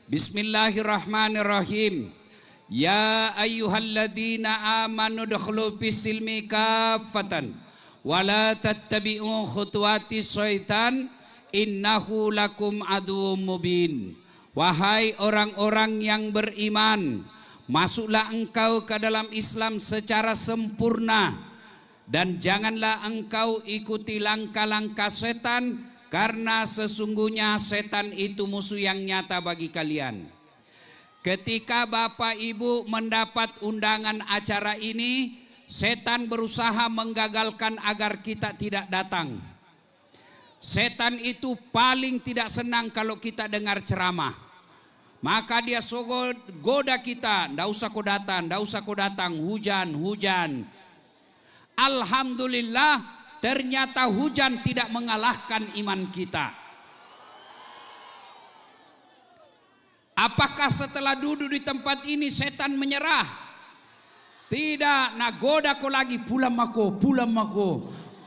Bismillahirrahmanirrahim. Ya ayyuhalladzina amanu dukhulu fis-silmi kaffatan wa la tattabi'u khutuwatis syaitan innahu lakum aduwwum mubin. Wahai orang-orang yang beriman, masuklah engkau ke dalam Islam secara sempurna dan janganlah engkau ikuti langkah-langkah setan, karena sesungguhnya setan itu musuh yang nyata bagi kalian. Ketika Bapak Ibu mendapat undangan acara ini, setan berusaha menggagalkan agar kita tidak datang. Setan itu paling tidak senang kalau kita dengar ceramah. Maka dia goda kita, ndak usah kau datang, hujan. Alhamdulillah, ternyata hujan tidak mengalahkan iman kita. Apakah setelah duduk di tempat ini setan menyerah? Tidak, nagoda kau lagi, pulang mako.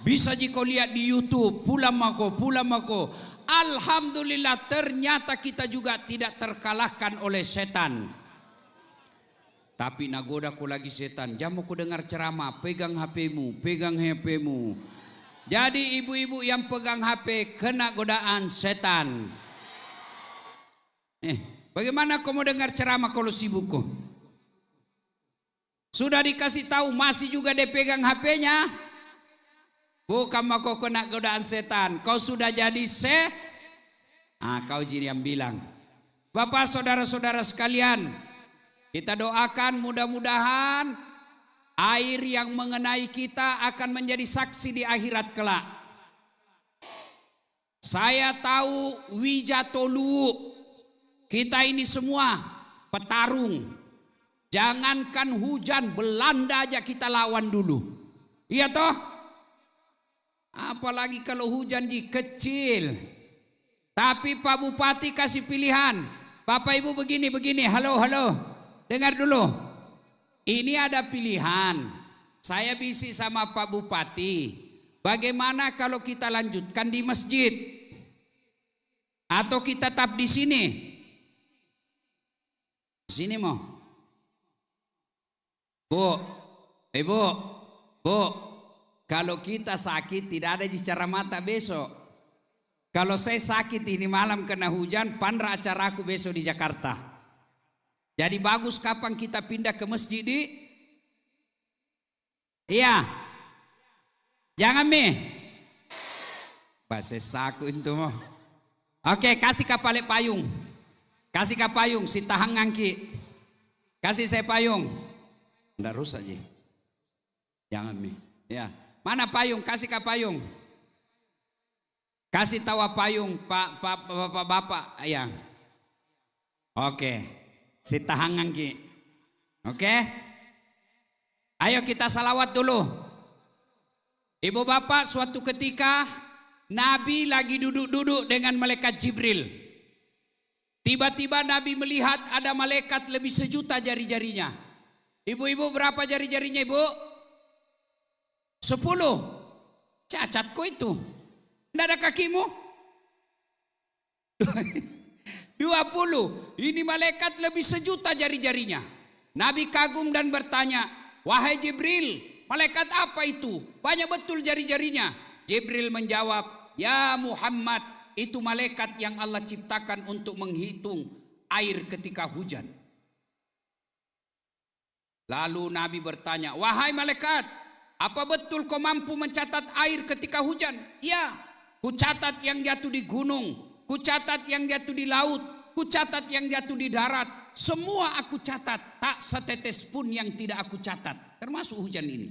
Bisa jika lihat di YouTube, pulang mako. Alhamdulillah, ternyata kita juga tidak terkalahkan oleh setan. Tapi nagoda kau lagi setan, jangan kau dengar ceramah, pegang HP-mu. Jadi ibu-ibu yang pegang HP kena godaan setan. Bagaimana kau mau dengar ceramah kalau sibuk kau? Sudah dikasih tahu masih juga dia pegang HP-nya. Bukan kau kena godaan setan. Kau sudah jadi kau jadi yang bilang. Bapak saudara-saudara sekalian, kita doakan mudah-mudahan air yang mengenai kita akan menjadi saksi di akhirat kelak. Saya tahu Wijatolu, kita ini semua petarung. Jangankan hujan, Belanda aja kita lawan dulu. Iya toh? Apalagi kalau hujan kecil. Tapi Pak Bupati kasih pilihan. Bapak Ibu begini. Halo. Dengar dulu. Ini ada pilihan. Saya bisik sama Pak Bupati. Bagaimana kalau kita lanjutkan di masjid? Atau kita tetap di sini? Sini mau. Bu, kalau kita sakit tidak ada bicara mata besok. Kalau saya sakit ini malam kena hujan, pandra acaraku besok di Jakarta. Jadi bagus kapan kita pindah ke masjid di? Iya. Jangan bahasa saku itu mau. Oke, kasih kapal payung. Si tahang ngangki. Kasih saya payung. Nggak rusak aja. Jangan Ya. Mana payung? Kasih ke payung. Kasih tawa payung bapak. Ya. Oke. Si tahang ngangki. Oke. Ayo kita salawat dulu. Ibu bapak, suatu ketika Nabi lagi duduk-duduk dengan malaikat Jibril. Tiba-tiba Nabi melihat ada malaikat lebih 1.000.000 jari-jarinya. Ibu-ibu berapa jari-jarinya ibu? 10. Cacat kok itu? Tidak ada kakimu? 20. Ini malaikat lebih 1.000.000 jari-jarinya. Nabi kagum dan bertanya, wahai Jibril, malaikat apa itu? Banyak betul jari-jarinya. Jibril menjawab, ya Muhammad, itu malaikat yang Allah ciptakan untuk menghitung air ketika hujan. Lalu Nabi bertanya, wahai malaikat, apa betul kau mampu mencatat air ketika hujan? Ya, ku catat yang jatuh di gunung, ku catat yang jatuh di laut, ku catat yang jatuh di darat. Semua aku catat, tak setetes pun yang tidak aku catat, termasuk hujan ini.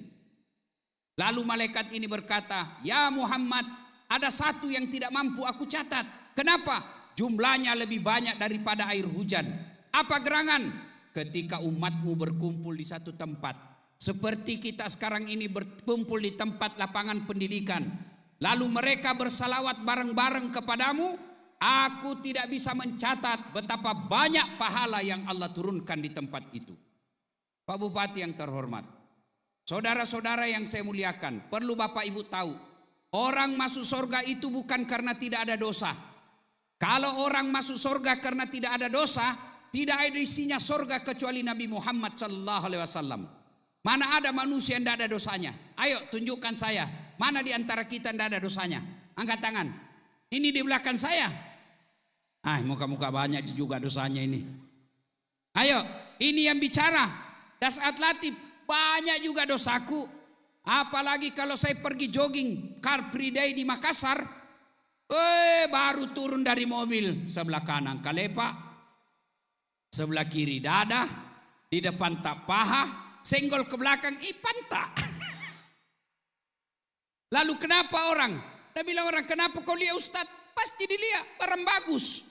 Lalu malaikat ini berkata, ya Muhammad, ada satu yang tidak mampu aku catat. Kenapa? Jumlahnya lebih banyak daripada air hujan. Apa gerangan? Ketika umatmu berkumpul di satu tempat. Seperti kita sekarang ini berkumpul di tempat lapangan pendidikan. Lalu mereka bersalawat bareng-bareng kepadamu. Aku tidak bisa mencatat betapa banyak pahala yang Allah turunkan di tempat itu. Pak Bupati yang terhormat. Saudara-saudara yang saya muliakan. Perlu Bapak Ibu tahu. Orang masuk surga itu bukan karena tidak ada dosa. Kalau orang masuk surga karena tidak ada dosa, tidak ada isinya surga kecuali Nabi Muhammad sallallahu alaihi wasallam. Mana ada manusia yang tidak ada dosanya? Ayo tunjukkan saya. Mana di antara kita yang tidak ada dosanya? Angkat tangan. Ini di belakang saya. Muka-muka banyak juga dosanya ini. Ayo, ini yang bicara. Dasat Latif, banyak juga dosaku. Apalagi kalau saya pergi jogging Car Free Day di Makassar. Baru turun dari mobil. Sebelah kanan kalepak, sebelah kiri dada, di depan tak paha, senggol ke belakang, pantak. Lalu kenapa orang? Dia bilang orang, kenapa kau lihat Ustaz? Pasti dilihat, barang bagus.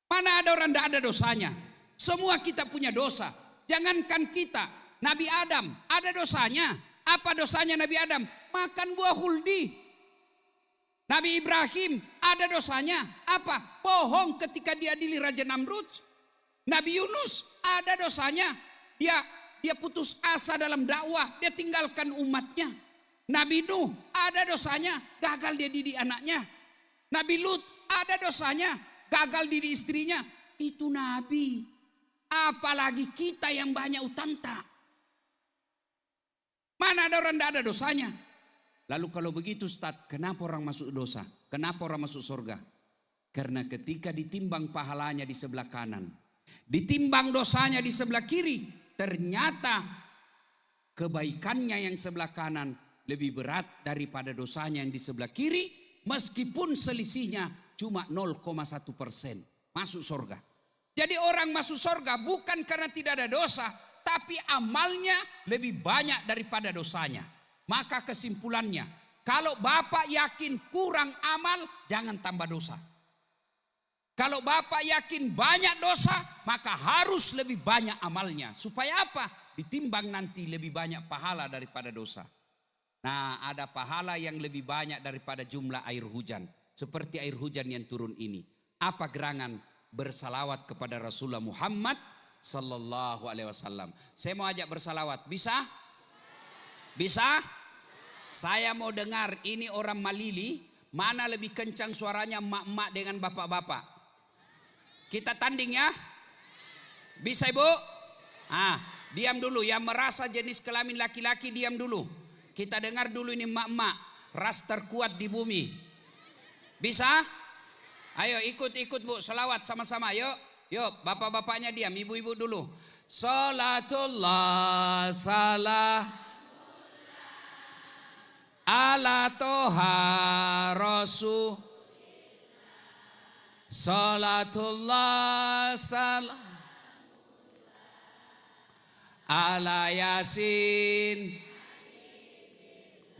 Mana ada orang tidak ada dosanya? Semua kita punya dosa. Jangankan kita, Nabi Adam ada dosanya. Apa dosanya Nabi Adam? Makan buah huldi. Nabi Ibrahim ada dosanya. Apa? Bohong ketika diadili Raja Namrud. Nabi Yunus ada dosanya. Dia putus asa dalam dakwah. Dia tinggalkan umatnya. Nabi Nuh ada dosanya. Gagal dia didik anaknya. Nabi Lut ada dosanya. Gagal didik istrinya. Itu Nabi. Apalagi kita yang banyak utanta. Mana ada orang tidak ada dosanya? Lalu kalau begitu Ustaz, kenapa orang masuk dosa? Kenapa orang masuk surga? Karena ketika ditimbang pahalanya di sebelah kanan, ditimbang dosanya di sebelah kiri, ternyata kebaikannya yang sebelah kanan lebih berat daripada dosanya yang di sebelah kiri, meskipun selisihnya cuma 0,1%. Masuk surga. Jadi orang masuk surga bukan karena tidak ada dosa, tapi amalnya lebih banyak daripada dosanya. Maka kesimpulannya, kalau Bapak yakin kurang amal, jangan tambah dosa. Kalau Bapak yakin banyak dosa, maka harus lebih banyak amalnya. Supaya apa? Ditimbang nanti lebih banyak pahala daripada dosa. Nah, ada pahala yang lebih banyak daripada jumlah air hujan. Seperti air hujan yang turun ini. Apa gerangan? Bersalawat kepada Rasulullah Muhammad sallallahu alaihi wasallam. Saya mau ajak bersalawat. Bisa? Bisa? Saya mau dengar ini orang Malili, mana lebih kencang suaranya emak-emak dengan bapak-bapak. Kita tanding ya. Bisa Ibu? Diam dulu. Yang merasa jenis kelamin laki-laki diam dulu. Kita dengar dulu ini emak-emak. Ras terkuat di bumi. Bisa? Ayo ikut-ikut Bu, selawat sama-sama. Yuk bapak-bapaknya diam, ibu-ibu dulu. Salatullah salam ala toha rasul. Salatullah salam ala yasin.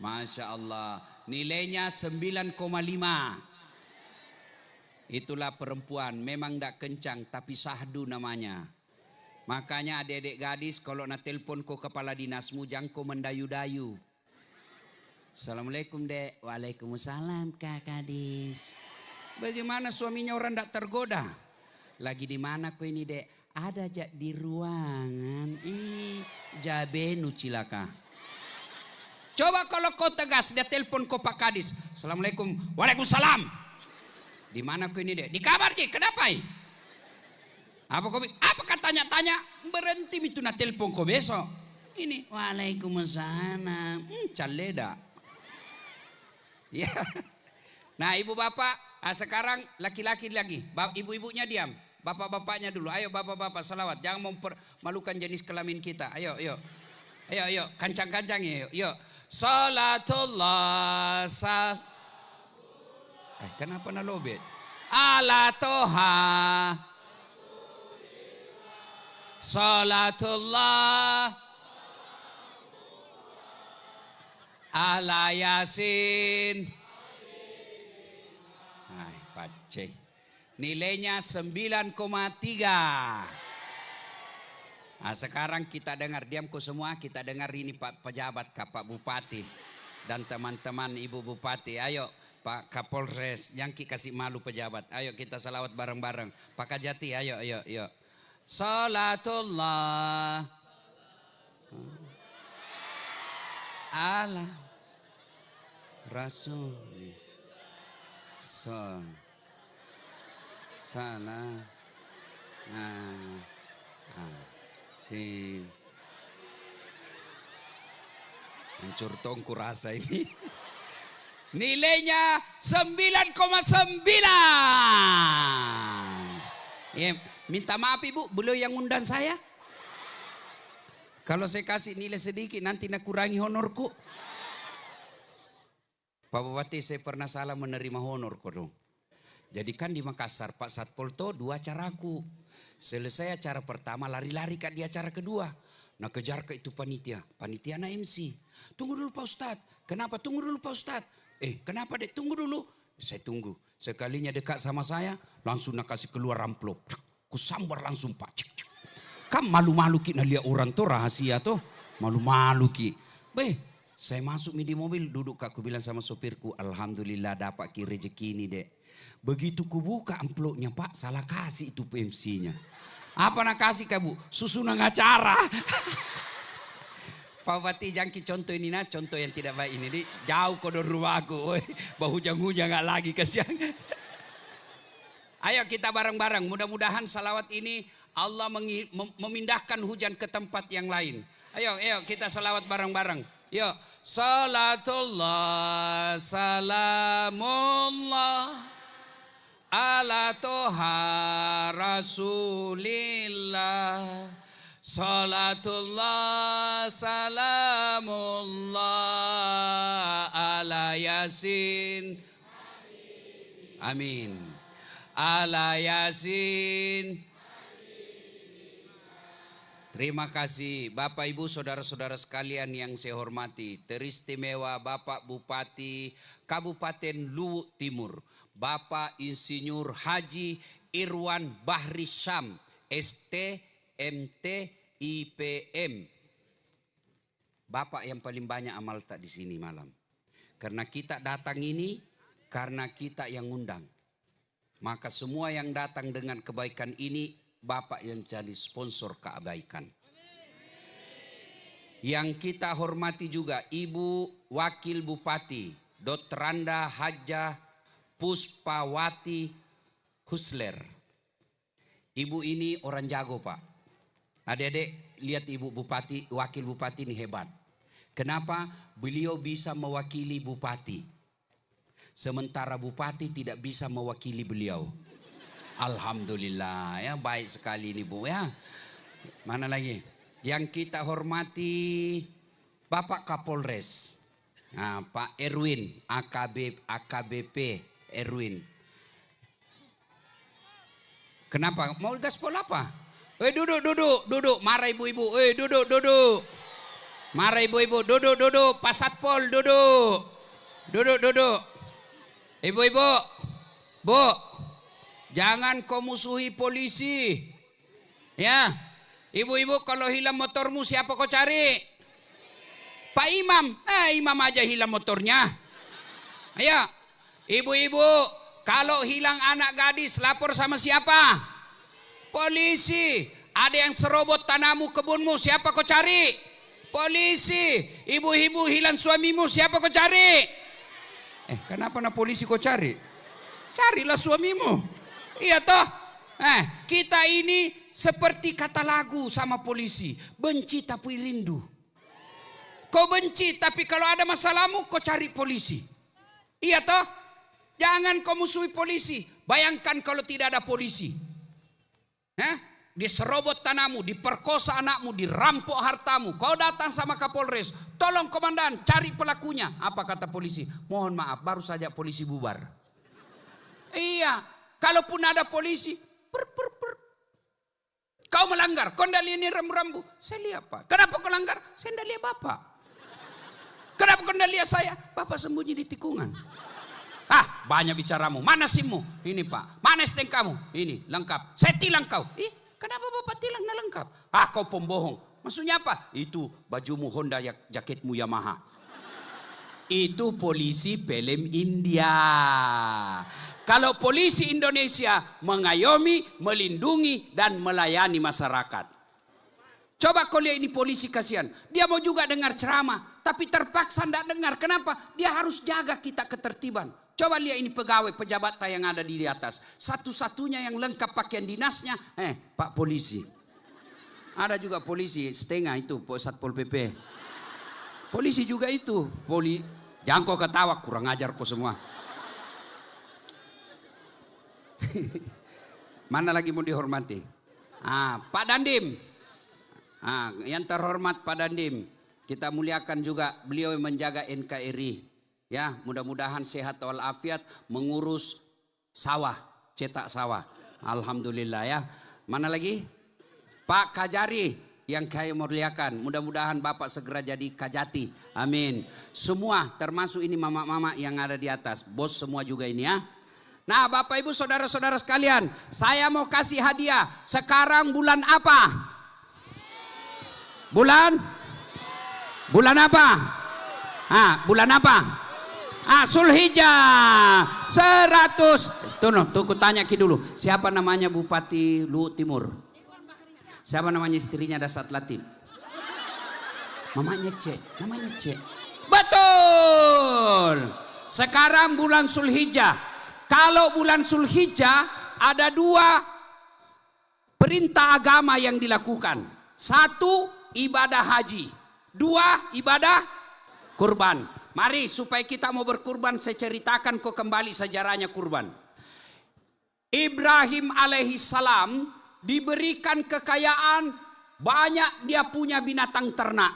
Masya Allah. Nilainya 9,5. Itulah perempuan, memang tidak kencang tapi sahdu namanya. Makanya adik-adik gadis kalau nak telpon ko kepala dinasmu jangan ko mendayu-dayu. Assalamualaikum dek. Waalaikumsalam kak gadis. Bagaimana suaminya orang tidak tergoda? Lagi di mana ko ini dek? Ada di ruangan. Jabenu cilaka. Coba kalau kau tegas dia telpon ko pak gadis. Assalamualaikum. Waalaikumsalam. Di mana kau ini dek? Di kamar Ki. Kenapa? Apa katanya tanya? Berhenti itu nak telepon kau besok. Ini waalaikumsalam. Caleda. Ya. Nah ibu bapak sekarang laki-laki lagi. Ibu-ibunya diam. Bapak-bapaknya dulu. Ayo bapak-bapak salawat. Jangan mempermalukan jenis kelamin kita. Ayo. Ayo. Kancang-kancang ya. Yuk. Salatullah salam. Kenapa nalobet? Ala toha salatullah ala yasin. Pace. Nilainya 9,3. Sekarang kita dengar, diamku semua, kita dengar ini Pak Pejabat, Pak Bupati dan teman-teman Ibu Bupati. Ayo Pak Kapolres, yang kasih malu pejabat. Ayo kita salawat bareng-bareng. Pak Kajati, ayo. Salatullah ala Rasul. Sana. Si hancur tongku rasa ini. Nilainya 9,9. Ya, minta maaf Ibu, beliau yang undang saya. Kalau saya kasih nilai sedikit nanti nak kurangi honorku. Pak Bupati, saya pernah salah menerima honor kok dong. Jadi kan di Makassar Pak Satpol to 2 acaraku. Selesai acara pertama lari-lari ke di acara kedua. Nah kejar ke itu panitia na MC. Tunggu dulu Pak Ustadz. Kenapa? Tunggu dulu Pak Ustadz. Kenapa dek? Tunggu dulu. Saya tunggu. Sekalinya dekat sama saya langsung nak kasih keluar amplop. Kusambar langsung Pak. Kan malu-malu kita lihat orang tuh rahasia tuh. Malu-malu ki. Saya masuk di mobil, duduk aku bilang sama sopirku, alhamdulillah dapat rezeki ini dek. Begitu ku buka amplopnya Pak, salah kasih itu PMC-nya. Apa nak kasih kamu? Susunan acara. Pak Bupati jangki contoh ini nah, contoh yang tidak baik ini. Jauh kodor rumah aku, bau hujang-hujang gak lagi kesian. Ayo kita bareng-bareng, mudah-mudahan salawat ini Allah memindahkan hujan ke tempat yang lain. Ayo kita salawat bareng-bareng. Yuk, salatullah, salamullah, ala toha rasulillah. Salatullah, salamullah, ala yasin. Amin. Ala yasin. Terima kasih Bapak Ibu saudara-saudara sekalian yang saya hormati. Teristimewa Bapak Bupati Kabupaten Luwu Timur, Bapak Insinyur Haji Irwan Bahri Syam, ST, MT, IPM. Bapak yang paling banyak amal tak di sini malam. Karena kita datang ini, karena kita yang undang. Maka semua yang datang dengan kebaikan ini, Bapak yang jadi sponsor kebaikan. Yang kita hormati juga Ibu Wakil Bupati Dr. Randa Hajah Puspawati Husler. Ibu ini orang jago Pak. Adik-adik lihat Ibu Bupati, Wakil Bupati ini hebat. Kenapa? Beliau bisa mewakili Bupati. Sementara Bupati tidak bisa mewakili beliau. Alhamdulillah ya, baik sekali ini Bu ya. Mana lagi? Yang kita hormati Bapak Kapolres. Nah, Pak Erwin, AKBP Erwin. Kenapa? Mau gaspol apa? Duduk. Marah ibu-ibu. Duduk. Marah ibu-ibu. Duduk. Pak Satpol, duduk. Ibu-ibu. Bu. Jangan kau musuhi polisi. Ya. Ibu-ibu kalau hilang motormu siapa kau cari? Pak Imam. Imam aja hilang motornya. Ayo. Ibu-ibu kalau hilang anak gadis lapor sama siapa? Polisi. Ada yang serobot tanahmu kebunmu siapa kau cari? Polisi. Ibu-ibu hilang suamimu siapa kau cari? Kenapa na polisi kau cari? Carilah suamimu. Iya toh, kita ini seperti kata lagu sama polisi, benci tapi rindu. Kau benci tapi kalau ada masalahmu kau cari polisi. Iya toh, jangan kau musuhi polisi. Bayangkan kalau tidak ada polisi, diserobot tanahmu, diperkosa anakmu, dirampok hartamu. Kau datang sama Kapolres, tolong komandan cari pelakunya. Apa kata polisi? Mohon maaf, baru saja polisi bubar. Iya. Kalaupun ada polisi, kau melanggar, kau tidak lihat ini rambu-rambu. Saya lihat Pak. Kenapa kau langgar? Saya tidak lihat Bapak. Kenapa kau tidak lihat saya? Bapak sembunyi di tikungan. Banyak bicaramu. Mana SIM-mu? Ini Pak. Mana STNK kamu? Ini lengkap. Saya tilang kau. Kenapa Bapak tilang tidak lengkap? Kau pembohong. Maksudnya apa? Itu bajumu Honda, jaketmu Yamaha. Itu polisi film India. Kalau polisi Indonesia mengayomi, melindungi, dan melayani masyarakat. Coba kau lihat ini polisi kasihan. Dia mau juga dengar ceramah. tapi terpaksa tidak dengar. Kenapa? Dia harus jaga kita ketertiban. Coba lihat ini pegawai pejabat yang ada di atas. Satu-satunya yang lengkap pakaian dinasnya, Pak polisi. Ada juga polisi setengah itu, Satpol PP. Polisi juga itu. Jangan kau ketawa, kurang ajar kau semua. Mana lagi mau dihormati? Pak Dandim. Yang terhormat Pak Dandim. Kita muliakan juga beliau yang menjaga NKRI. Ya, mudah-mudahan sehat walafiat mengurus sawah, cetak sawah. Alhamdulillah ya. Mana lagi? Pak Kajari yang kami muliakan. Mudah-mudahan Bapak segera jadi Kajati. Amin. Semua termasuk ini mama-mama yang ada di atas. Bos semua juga ini ya. Nah, Bapak Ibu saudara-saudara sekalian, saya mau kasih hadiah. Sekarang bulan apa? Bulan apa? Bulan apa? Zulhijjah 100. Tuh tanya dulu. Siapa namanya Bupati Luhut Timur? Siapa namanya istrinya Dasat Latif? Namanya Cek. Betul. Sekarang bulan Zulhijjah. Kalau bulan Zulhijjah ada 2 perintah agama yang dilakukan. 1, ibadah haji. 2, ibadah kurban. Mari supaya kita mau berkurban, saya ceritakan kok kembali sejarahnya kurban. Ibrahim alaihissalam diberikan kekayaan, banyak dia punya binatang ternak.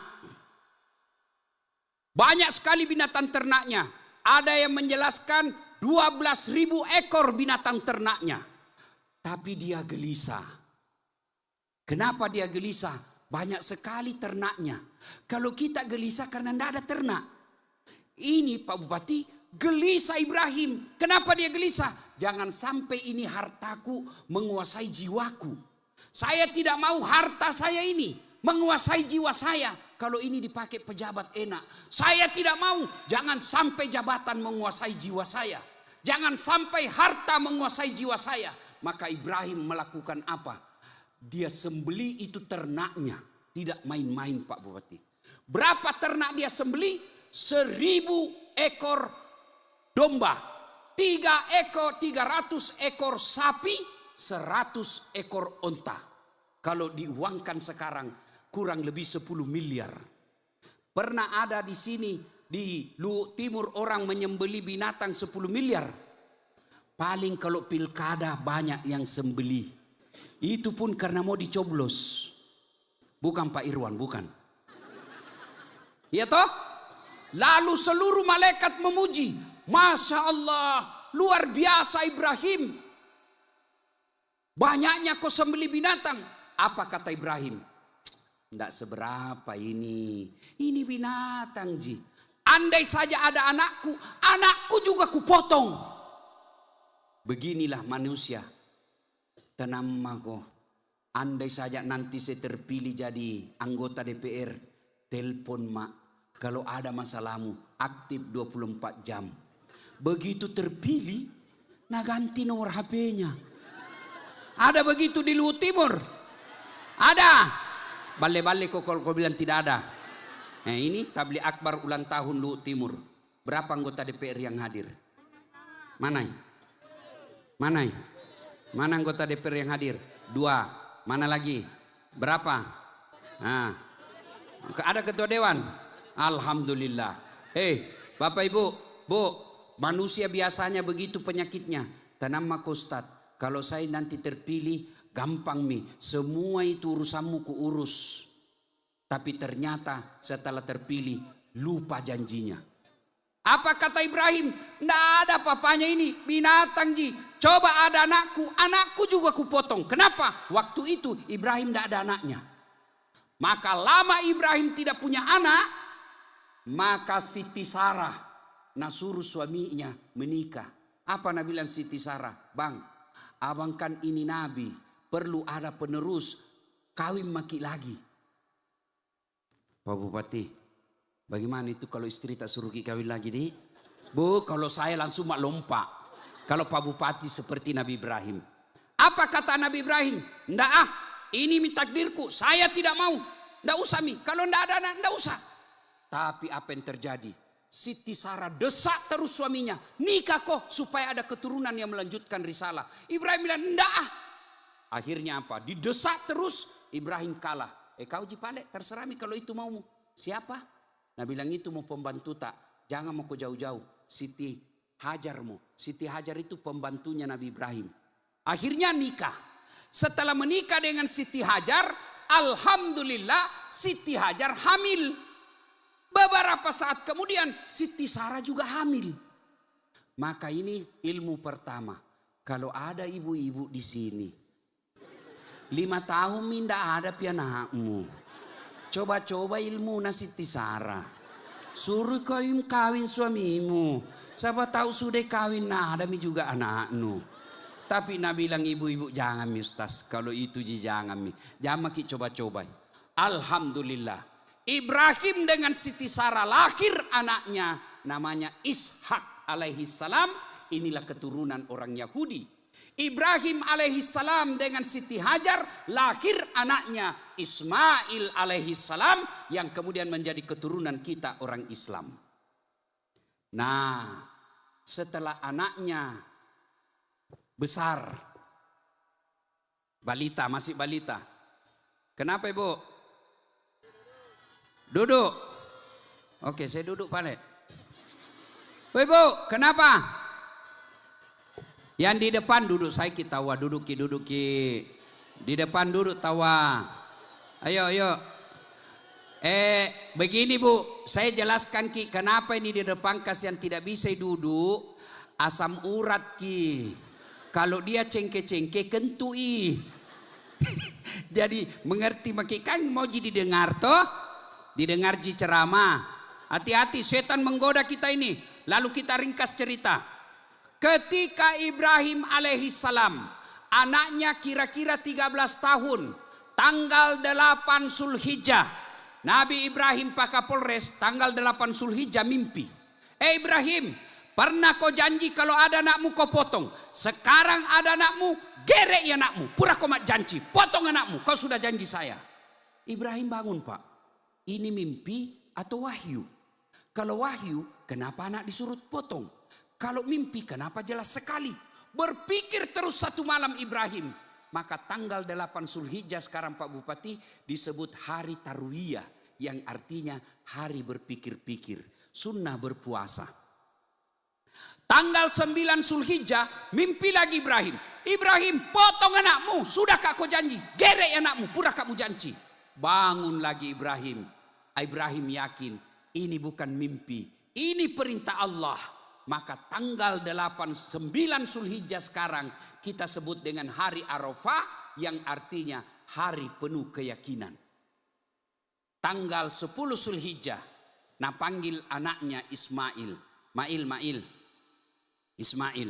Banyak sekali binatang ternaknya. Ada yang menjelaskan 12.000 ekor binatang ternaknya. Tapi dia gelisah. Kenapa dia gelisah? Banyak sekali ternaknya. Kalau kita gelisah karena tidak ada ternak. Ini Pak Bupati gelisah Ibrahim. Kenapa dia gelisah? Jangan sampai ini hartaku menguasai jiwaku. Saya tidak mau harta saya ini menguasai jiwa saya. Kalau ini dipakai pejabat enak. Saya tidak mau. Jangan sampai jabatan menguasai jiwa saya. Jangan sampai harta menguasai jiwa saya. Maka Ibrahim melakukan apa? Dia sembeli itu ternaknya. Tidak main-main Pak Bupati. Berapa ternak dia sembeli? 1.000 ekor domba, 300 ekor sapi, 100 ekor onta. Kalau diuangkan sekarang kurang lebih 10 miliar. Pernah ada di sini di Luhut Timur orang menyembeli binatang 10 miliar. Paling kalau pilkada banyak yang sembeli. Itu pun karena mau dicoblos. Bukan Pak Irwan, bukan. Ya toh? Lalu seluruh malaikat memuji. Masya Allah, luar biasa Ibrahim. Banyaknya kau sembeli binatang. Apa kata Ibrahim? Tidak seberapa ini. Ini binatang ji. Andai saja ada anakku juga kupotong. Beginilah manusia. Tenang kau. Andai saja nanti saya terpilih jadi anggota DPR. Telepon mak. Kalau ada masalahmu, aktif 24 jam. Begitu terpilih, nah ganti nomor HP-nya. Ada begitu di Luhut Timur? Ada. Balik-balik kok kalau kau bilang tidak ada. Nah ini tabligh akbar ulang tahun Luhut Timur. Berapa anggota DPR yang hadir? Mana? Mana anggota DPR yang hadir? 2. Mana lagi? Berapa? Nah, ada ketua dewan? Alhamdulillah. Bapak Ibu, Bu, manusia biasanya begitu penyakitnya. Tenang mak Ustaz, kalau saya nanti terpilih gampang mi, semua itu urusanmu kuurus. Tapi ternyata setelah terpilih lupa janjinya. Apa kata Ibrahim? Tidak ada papanya ini, binatang ji. Coba ada anakku juga kupotong. Kenapa? Waktu itu Ibrahim tidak ada anaknya. Maka lama Ibrahim tidak punya anak. Maka Siti Sarah nasuruh suaminya menikah. Apa Nabi bilang Siti Sarah? Bang, abang kan ini Nabi. Perlu ada penerus. Kawin maki lagi. Pak Bupati, bagaimana itu kalau istri tak suruh kawin lagi di? Bu, kalau saya langsung mak lompat. Kalau Pak Bupati seperti Nabi Ibrahim. Apa kata Nabi Ibrahim? Ndak ini takdirku. Saya tidak mau. Ndak usah mi. Kalau ndak ada anak, ndak usah. Tapi apa yang terjadi? Siti Sarah desak terus suaminya, nikah kok supaya ada keturunan yang melanjutkan risalah. Ibrahim bilang, enggak ah. Akhirnya apa? Didesak terus, Ibrahim kalah. Kau jipale, terserah mi kalau itu maumu. Siapa? Nah bilang itu mau pembantu tak. Jangan mau kau jauh-jauh. Siti Hajar mu. Siti Hajar itu pembantunya Nabi Ibrahim. Akhirnya nikah. Setelah menikah dengan Siti Hajar, alhamdulillah Siti Hajar hamil. Beberapa saat kemudian Siti Sarah juga hamil. Maka ini ilmu pertama. Kalau ada ibu-ibu di sini, 5 tahun minda ada pianakmu. Coba-coba ilmu na Siti Sarah. Suruh kawin suamimu. Siapa tahu sudah kawin nah ada mi juga anakmu. Tapi Nabi bilang ibu-ibu jangan mi Ustaz. Kalau itu jangan mi. Jangan ki coba-coba. Alhamdulillah. Ibrahim dengan Siti Sarah lahir anaknya namanya Ishak alaihi salam. Inilah keturunan orang Yahudi. Ibrahim alaihi salam dengan Siti Hajar lahir anaknya Ismail alaihi salam yang kemudian menjadi keturunan kita orang Islam. Nah, setelah anaknya besar, balita, masih balita. Kenapa Ibu? Duduk. Oke, saya duduk Pak. Ibu, kenapa? Yang di depan duduk saya kita tawa, duduki. Di depan duduk tawa. Ayo. Begini Bu, saya jelaskan Ki, kenapa ini di depan kasihan tidak bisa duduk. Asam urat Ki. Kalau dia cengke-cengke kentui. Jadi mengerti maki kan mau jadi dengar toh? Didengar ji ceramah. Hati-hati setan menggoda kita ini. Lalu kita ringkas cerita. Ketika Ibrahim alaihi salam, anaknya kira-kira 13 tahun, tanggal 8 Zulhijjah. Nabi Ibrahim Pak Kapolres tanggal 8 Zulhijjah mimpi. Ibrahim, pernah kau janji kalau ada anakmu kau potong. Sekarang ada anakmu, gerek ya anakmu. Pura kau mak janji, potong anakmu. Kau sudah janji saya. Ibrahim bangun Pak. Ini mimpi atau wahyu? Kalau wahyu, kenapa anak disuruh potong? Kalau mimpi, kenapa jelas sekali? Berpikir terus satu malam Ibrahim. Maka tanggal 8 Zulhijjah sekarang Pak Bupati disebut hari Tarwiyah. Yang artinya hari berpikir-pikir. Sunnah berpuasa. Tanggal 9 Zulhijjah mimpi lagi Ibrahim. Ibrahim potong anakmu. Sudahkah kau janji? Gerek anakmu. Pura kamu janji. Bangun lagi Ibrahim. Ibrahim yakin ini bukan mimpi, ini perintah Allah. Maka tanggal 9 Zulhijjah sekarang kita sebut dengan hari Arafah yang artinya hari penuh keyakinan. Tanggal 10 Zulhijjah, nah panggil anaknya Ismail. Ismail,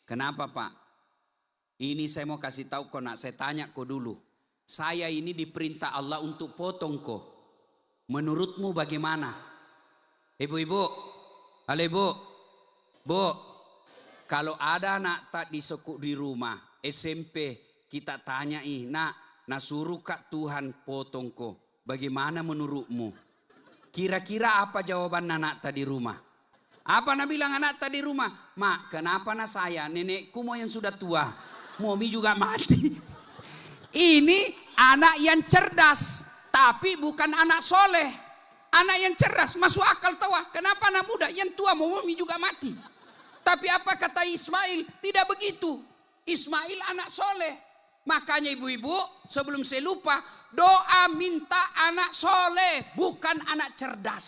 kenapa Pak? Ini saya mau kasih tahu kau nak, saya tanya kau dulu. Saya ini diperintah Allah untuk potong kok. Menurutmu bagaimana? Ibu-ibu, halo ibu, bu, kalau ada anak tak disokuk di rumah, SMP kita tanyai, nak suruh kak Tuhan potong kok. Bagaimana menurutmu? Kira-kira apa jawaban anak tadi rumah? Apa nak bilang anak tadi rumah? Mak, kenapa nak saya? Nenekku mau yang sudah tua, Momi juga mati. Ini anak yang cerdas, tapi bukan anak soleh. Anak yang cerdas, masuk akal tawa. Kenapa anak muda yang tua Momi juga mati? Tapi apa kata Ismail? Tidak begitu. Ismail anak soleh. Makanya ibu-ibu, sebelum saya lupa, doa minta anak soleh, bukan anak cerdas.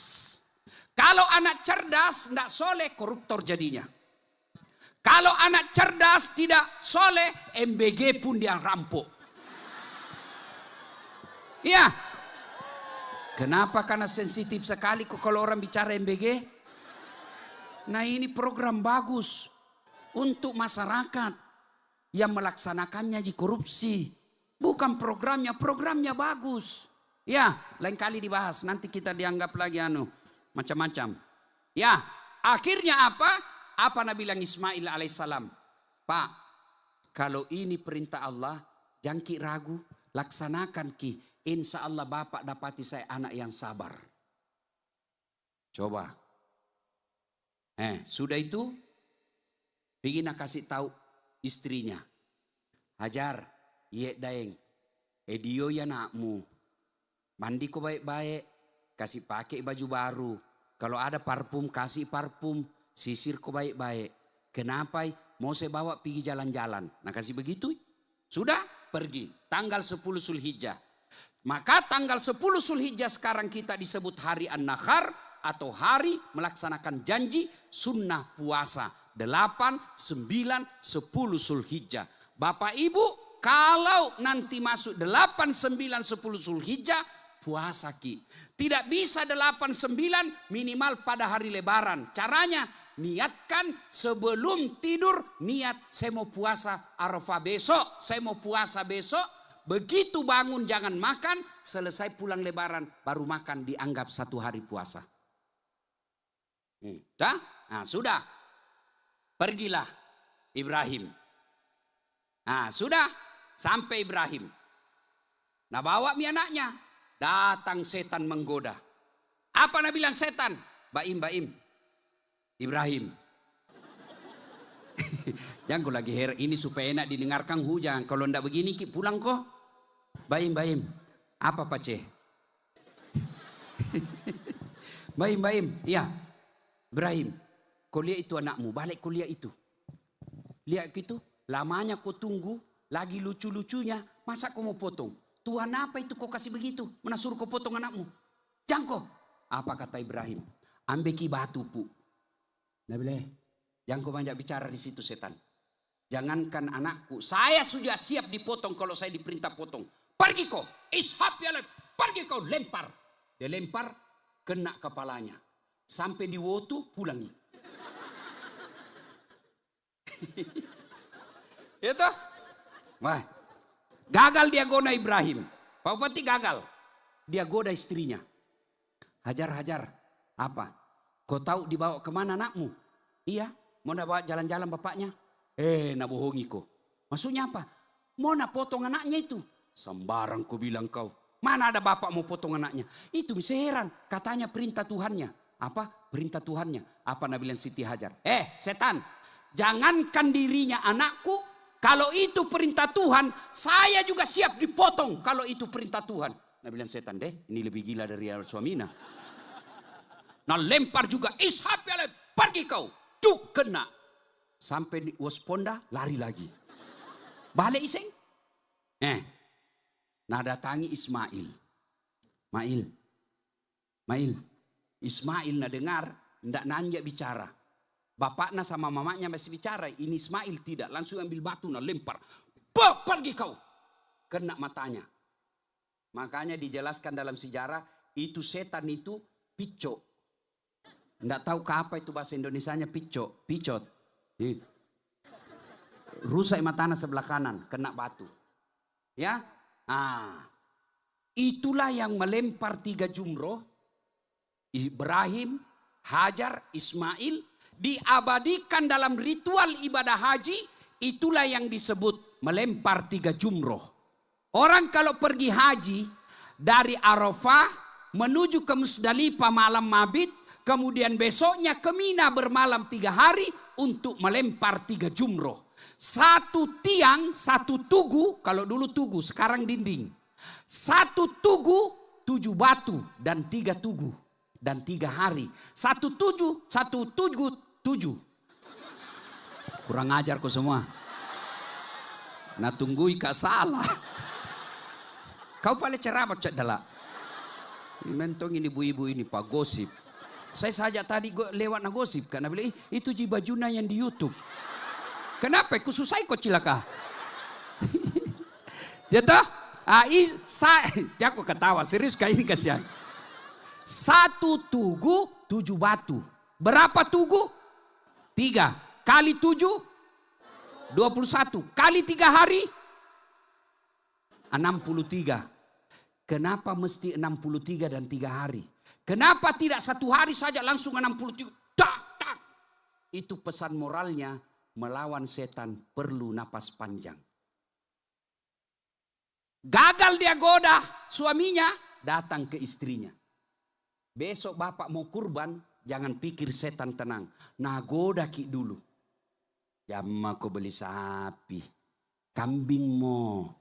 Kalau anak cerdas, tidak soleh, koruptor jadinya. Kalau anak cerdas tidak soleh, MBG pun dia rampok. Ya, kenapa? Karena sensitif sekali kok kalau orang bicara MBG. Nah ini program bagus untuk masyarakat yang melaksanakannya di korupsi. Bukan programnya bagus. Ya, lain kali dibahas. Nanti kita dianggap lagi macam-macam. Ya, akhirnya apa? Apa Nabi bilang Ismail alaihissalam? Pak, kalau ini perintah Allah, jangan ragu. Laksanakan Ki. Insya Allah Bapak dapati saya anak yang sabar. Coba. Sudah itu. Ingin kasih tahu istrinya. Hajar. Iya daeng. Edio ya nakmu. Mandi ko baik-baik. Kasih pakai baju baru. Kalau ada parfum kasih parfum. Sisir ko baik-baik. Kenapa? Mau saya bawa pergi jalan-jalan. Nah kasih begitu. Sudah pergi. Tanggal 10 Zulhijjah. Maka tanggal 10 Zulhijjah sekarang kita disebut hari An-Nakhar. Atau hari melaksanakan janji sunnah puasa. 8, 9, 10 Zulhijjah. Bapak Ibu kalau nanti masuk 8, 9, 10 Zulhijjah. Puasa Ki. Tidak bisa 8, 9 minimal pada hari lebaran. Caranya niatkan sebelum tidur. Niat saya mau puasa Arafah besok. Saya mau puasa besok. Begitu bangun jangan makan. Selesai pulang lebaran baru makan dianggap 1 hari puasa. Nah sudah. Pergilah Ibrahim. Nah sudah. Sampai Ibrahim. Nah bawa mi anaknya. Datang setan menggoda. Apa nak bilang setan? Baim. Ibrahim. Jangan kau lagi ini supaya enak didengarkan hujan. Kalau ndak begini pulang kok. Baim. Apa pace? Baim. Iya. Ibrahim. Kau lihat itu anakmu. Balik kau lihat itu. Lihat itu. Lamanya kau tunggu. Lagi lucu-lucunya. Masa kau mau potong? Tuhan apa itu kau kasih begitu? Mana suruh kau potong anakmu? Jangan kau. Apa kata Ibrahim? Ambil ki batu pu. Nah boleh. Jangan kau banyak bicara di situ setan. Jangankan anakku. Saya sudah siap dipotong kalau saya diperintah potong. Pergi kau. Ishab ya. Pergi kau. Lempar. Dia lempar. Kena kepalanya. Sampai di wotu pulangi. Itu. Wah. Gagal dia goda Ibrahim. Pak Bupati gagal. Dia goda istrinya. Hajar. Apa? Kau tahu dibawa kemana anakmu? Iya. Mau nak bawa jalan-jalan bapaknya? Nak bohongi kau. Maksudnya apa? Mau nak potong anaknya itu? Sembarang kau bilang kau. Mana ada bapak mau potong anaknya? Itu bisa heran. Katanya perintah Tuhannya. Apa? Perintah Tuhannya. Apa nak bilang Siti Hajar? Setan. Jangankan dirinya anakku. Kalau itu perintah Tuhan, saya juga siap dipotong kalau itu perintah Tuhan. Nah bilang setan deh, ini lebih gila dari suaminya. Nah lempar juga, Ishab ya pergi kau. Cuk kena. Sampai di wasponda, lari lagi. Balik iseng. Nah datangi Ismail. Mail. Ismail nak dengar, ndak nanya bicara. Bapaknya sama mamanya masih bicara. Ini Ismail tidak. Langsung ambil batu nah lempar. Pergi kau. Kena matanya. Makanya dijelaskan dalam sejarah. Itu setan itu picot. Nggak tahu ke apa itu bahasa Indonesianya picot. Rusak matanya sebelah kanan. Kena batu. Ya. Itulah yang melempar 3 jumroh. Ibrahim, Hajar, Ismail. Diabadikan dalam ritual ibadah haji. Itulah yang disebut melempar 3 jumroh. Orang kalau pergi haji dari Arafah menuju ke Musdalifah malam mabit. Kemudian besoknya ke Mina bermalam 3 hari untuk melempar 3 jumroh. 1 tiang, 1 tugu. Kalau dulu tugu, sekarang dinding. 1 tugu, 7 batu dan 3 tugu. Dan 3 hari. 1 tugu, 7. Kurang ajar kau semua. Nah tunggui kak salah. Kau paling cerah macam dalak. Mentong ini ibu-ibu ini pak gosip. Saya saja tadi lewat na gosip karena bilang itu Jibajuna yang di YouTube. Kenapa? Kususai kau cilaka. Jatuh? Aku ketawa serius kayak ini kasihan. 1 tugu 7 batu. Berapa tugu? 3 kali 7 21 kali 3 hari 63. Kenapa mesti 63 dan 3 hari? Kenapa tidak 1 hari saja langsung 63? Tak. Itu pesan moralnya, melawan setan perlu napas panjang. Gagal dia goda suaminya, datang ke istrinya. Besok bapak mau kurban, jangan pikir setan tenang. Nah goda ki dulu. Jamma ko beli sapi, kambing mo.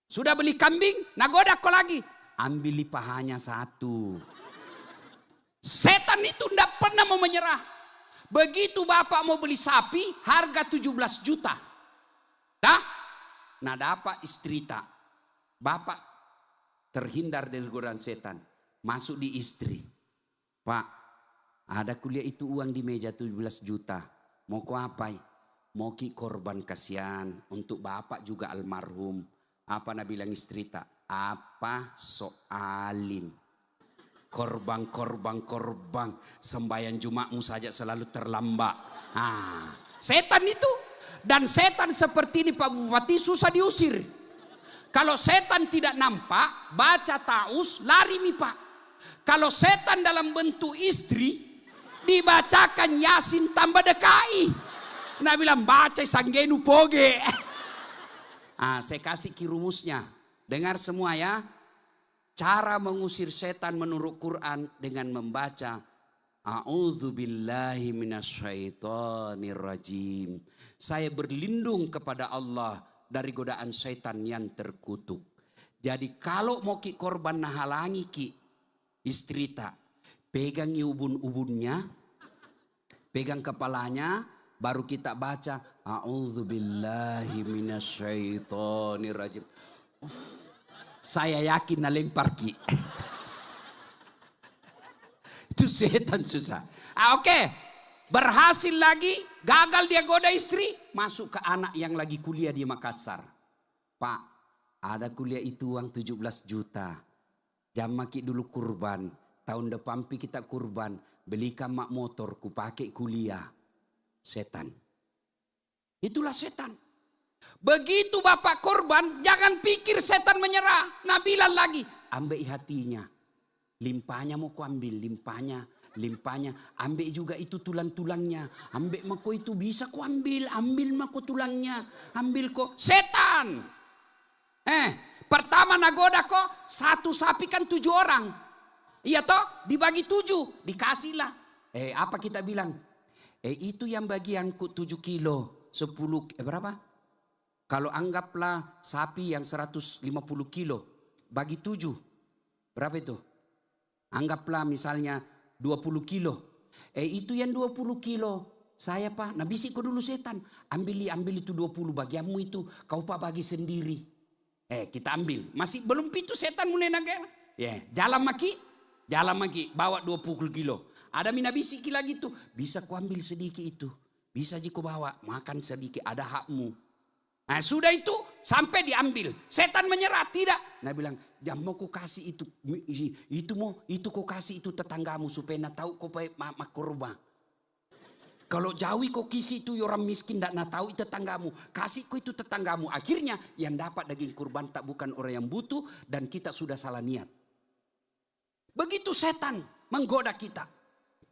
Sudah beli kambing, nah goda ko lagi. Ambil pahanya satu. Setan itu tidak pernah mau menyerah. Begitu bapak mau beli sapi, harga 17 juta. Nah dapat istri tak. Bapak terhindar dari godaan setan. Masuk di istri. Pak, ada kuliah itu uang di meja 17 juta. Mau ku apa? Mau ki korban kasihan. Untuk bapak juga almarhum. Apa nak bilang istri tak? Apa soalin? Korban. Sembahyang Jumatmu saja selalu terlambat. Setan itu. Dan setan seperti ini Pak Bupati susah diusir. Kalau setan tidak nampak, baca taus, lari mi Pak. Kalau setan dalam bentuk istri, dibacakan Yasin tambah dekai. Nah bilang baca sanggenu poge. Saya kasih rumusnya. Dengar semua ya. Cara mengusir setan menurut Quran dengan membaca A'udzubillahi minasyaitonirrajim. Saya berlindung kepada Allah dari godaan setan yang terkutuk. Jadi kalau mau ki korban nahalangi ki istri tak, pegang ubun-ubunnya, pegang kepalanya, baru kita baca A'udzubillahi minasyaitonirrajim. Saya yakin nalempar ki. Itu setan susah. Oke. Berhasil lagi, gagal dia goda istri, masuk ke anak yang lagi kuliah di Makassar. Pak, ada kuliah itu uang 17 juta. Jamaki dulu kurban, tahun depan kita kurban, belikan mak motor, ku pakai kuliah. Setan. Itulah setan. Begitu bapak korban, jangan pikir setan menyerah. Nah bilang lagi, ambil hatinya. Limpahnya mau ku ambil, limpahnya. Ambil juga itu tulang-tulangnya. Ambil mako itu bisa ku ambil mako tulangnya. Ambil kok. Setan. Pertama nagoda kok, satu sapi kan 7 orang. Iya toh, dibagi 7, dikasihlah. Apa kita bilang? Itu yang bagianku 7 kilo, 10, berapa? Kalau anggaplah sapi yang 150 kilo, bagi 7. Berapa itu? Anggaplah misalnya 20 kilo. Itu yang 20 kilo. Saya Pak, nah bisik kau dulu setan. Ambil itu 20 bagianmu itu. Kau Pak bagi sendiri. Kita ambil. Masih belum pitu setan mulai naga. Jalan maki. Bawa 20 kilo. Ada mina bisik lagi tuh. Bisa kau ambil sedikit itu. Bisa jika kau bawa. Makan sedikit. Ada hakmu. Nah sudah itu sampai diambil. Setan menyerah, tidak. Nah bilang, jam mau kau kasih itu kau kasih itu tetanggamu supaya nak tahu kau baik mak korban. Kalau jauh kau kisi itu orang miskin tak nak tahu itu tetanggamu. Kasih kau itu tetanggamu. Akhirnya yang dapat daging kurban tak bukan orang yang butuh dan kita sudah salah niat. Begitu setan menggoda kita.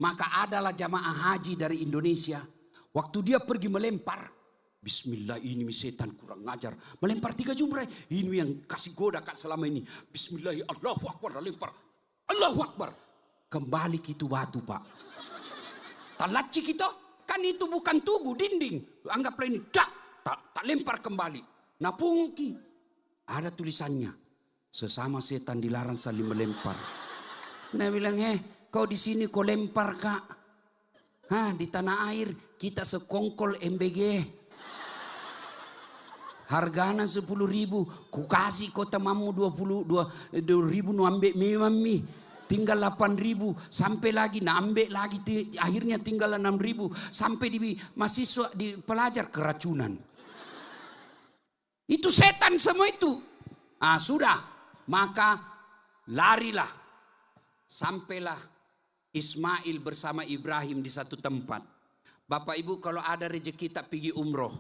Maka adalah jamaah haji dari Indonesia. Waktu dia pergi melempar. Bismillah, ini setan kurang ngajar. Melempar 3 jumrah. Ini yang kasih goda kak selama ini. Bismillah, Allahu Akbar, lempar. Allahu Akbar. Kembali gitu batu Pak. Talaci kita. Kan itu bukan tugu, dinding. Anggaplah ini. Tak lempar kembali. Nah punguki. Ada tulisannya. Sesama setan dilarang saling melempar. Nah bilang, kau di sini kau lempar kak. Di tanah air kita sekongkol MBG. Hargana 10.000, ku kasih kau temamu 22.000 nu ambek mami. Tinggal 8.000, sampai lagi nah ambek lagi akhirnya tinggal 6.000 sampai di mahasiswa di pelajar keracunan. Itu setan semua itu. Sudah, maka larilah. Sampailah Ismail bersama Ibrahim di satu tempat. Bapak Ibu kalau ada rezeki tak pergi umroh.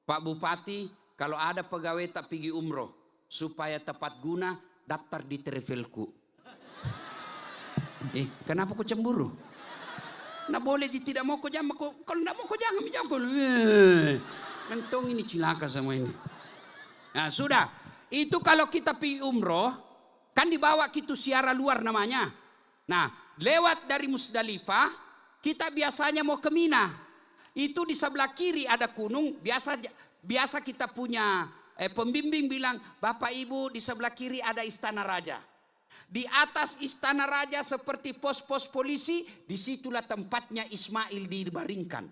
Pak Bupati kalau ada pegawai tak pergi umroh, supaya tepat guna daftar di travelku. Kenapa kau cemburu? Nah boleh tidak mau kau jangan, kalau tidak mau kau jangan. Gantong ini cilaka sama ini. Nah sudah, itu kalau kita pergi umroh, kan dibawa gitu siara luar namanya. Nah lewat dari Musdalifah, kita biasanya mau ke Mina. Itu di sebelah kiri ada gunung, biasa kita punya pembimbing bilang, Bapak Ibu di sebelah kiri ada Istana Raja. Di atas Istana Raja seperti pos-pos polisi, disitulah tempatnya Ismail dibaringkan.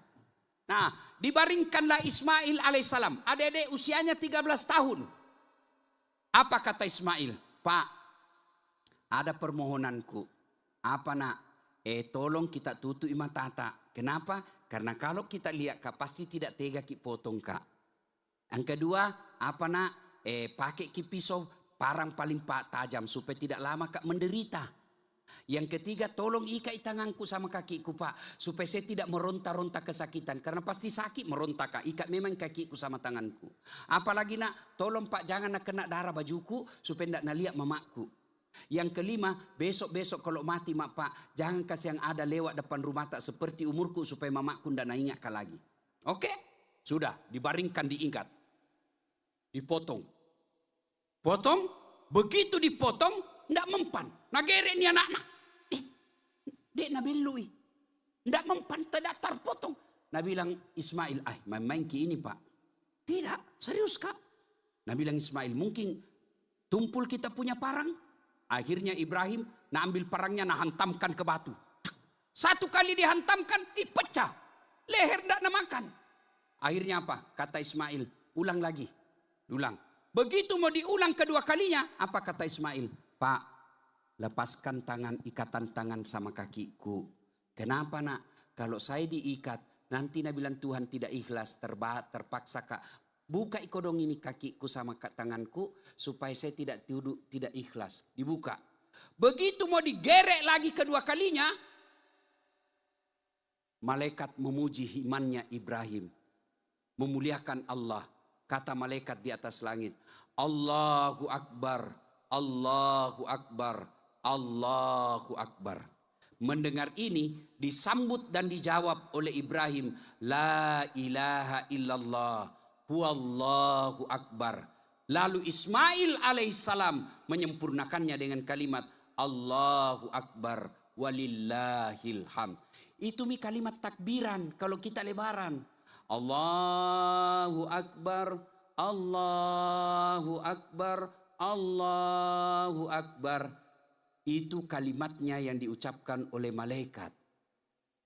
Nah, dibaringkanlah Ismail alaihissalam. Adik-adik usianya 13 tahun. Apa kata Ismail? Pak, ada permohonanku. Apa nak? Tolong kita tutup mata tak. Kenapa? Karena kalau kita lihat kak, pasti tidak tega ki potong kak. Yang kedua, apa nak? Pakai ki pisau parang paling tajam supaya tidak lama kak menderita. Yang ketiga, tolong ikat tanganku sama kakiku pak, supaya saya tidak meronta-ronta kesakitan, karena pasti sakit meronta kak. Ikat memang kakiku sama tanganku. Apalagi nak, tolong pak jangan nak kena darah bajuku supaya tidak lihat mamaku. Yang kelima, besok-besok kalau mati mak pak, jangan kasih yang ada lewat depan rumah tak seperti umurku supaya mamaku tidak ingat kak lagi. Oke? Sudah dibaringkan, diikat, dipotong. Potong, begitu dipotong, tidak mempan. Nagere ni anak-anak. Dek nabelui. Tidak mempan, tidak terpotong. Nabi bilang Ismail, main-main ki ini pak. Tidak, serius kak. Nabi bilang Ismail, mungkin tumpul kita punya parang. Akhirnya Ibrahim, ambil parangnya, hantamkan ke batu. Satu kali dihantamkan, pecah. Leher tidak makan. Akhirnya apa? Kata Ismail, ulang lagi. Ulang. Begitu mau diulang kedua kalinya, apa kata Ismail? Pak, lepaskan tangan, ikatan tangan sama kakiku. Kenapa nak? Kalau saya diikat, nanti Nabi bilang Tuhan tidak ikhlas, terpaksa kak. Buka ikodong ini kakiku sama tanganku, supaya saya tidak duduk, tidak ikhlas. Dibuka. Begitu mau digerek lagi kedua kalinya, malaikat memuji imannya Ibrahim. Memuliakan Allah. Kata malaikat di atas langit, Allahu Akbar, Allahu Akbar, Allahu Akbar. Mendengar ini disambut dan dijawab oleh Ibrahim, La ilaha illallah, huwallahu akbar. Lalu Ismail alaihissalam menyempurnakannya dengan kalimat Allahu Akbar walillahil hamd. Itu kalimat takbiran kalau kita lebaran. Allahu Akbar, Allahu Akbar, Allahu Akbar. Itu kalimatnya yang diucapkan oleh malaikat.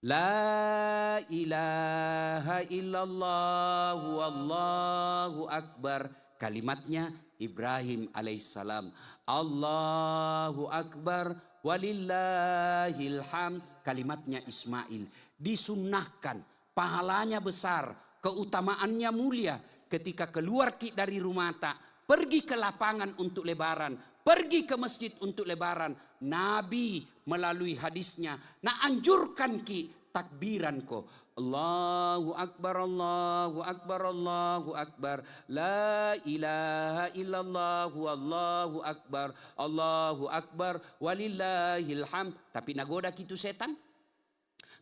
La ilaha illallah wallahu akbar. Kalimatnya Ibrahim alaihissalam. Allahu Akbar walillahil hamd. Kalimatnya Ismail. Disunnahkan. Pahalanya besar, keutamaannya mulia ketika keluar dari rumah tak, pergi ke lapangan untuk lebaran, pergi ke masjid untuk lebaran. Nabi melalui hadisnya, anjurkan ki takbiran ko. Allahu Akbar, Allahu Akbar, Allahu Akbar. La ilaha illallah, Allahu Akbar, Allahu Akbar, walillahil hamd. Tapi nagoda kitu setan.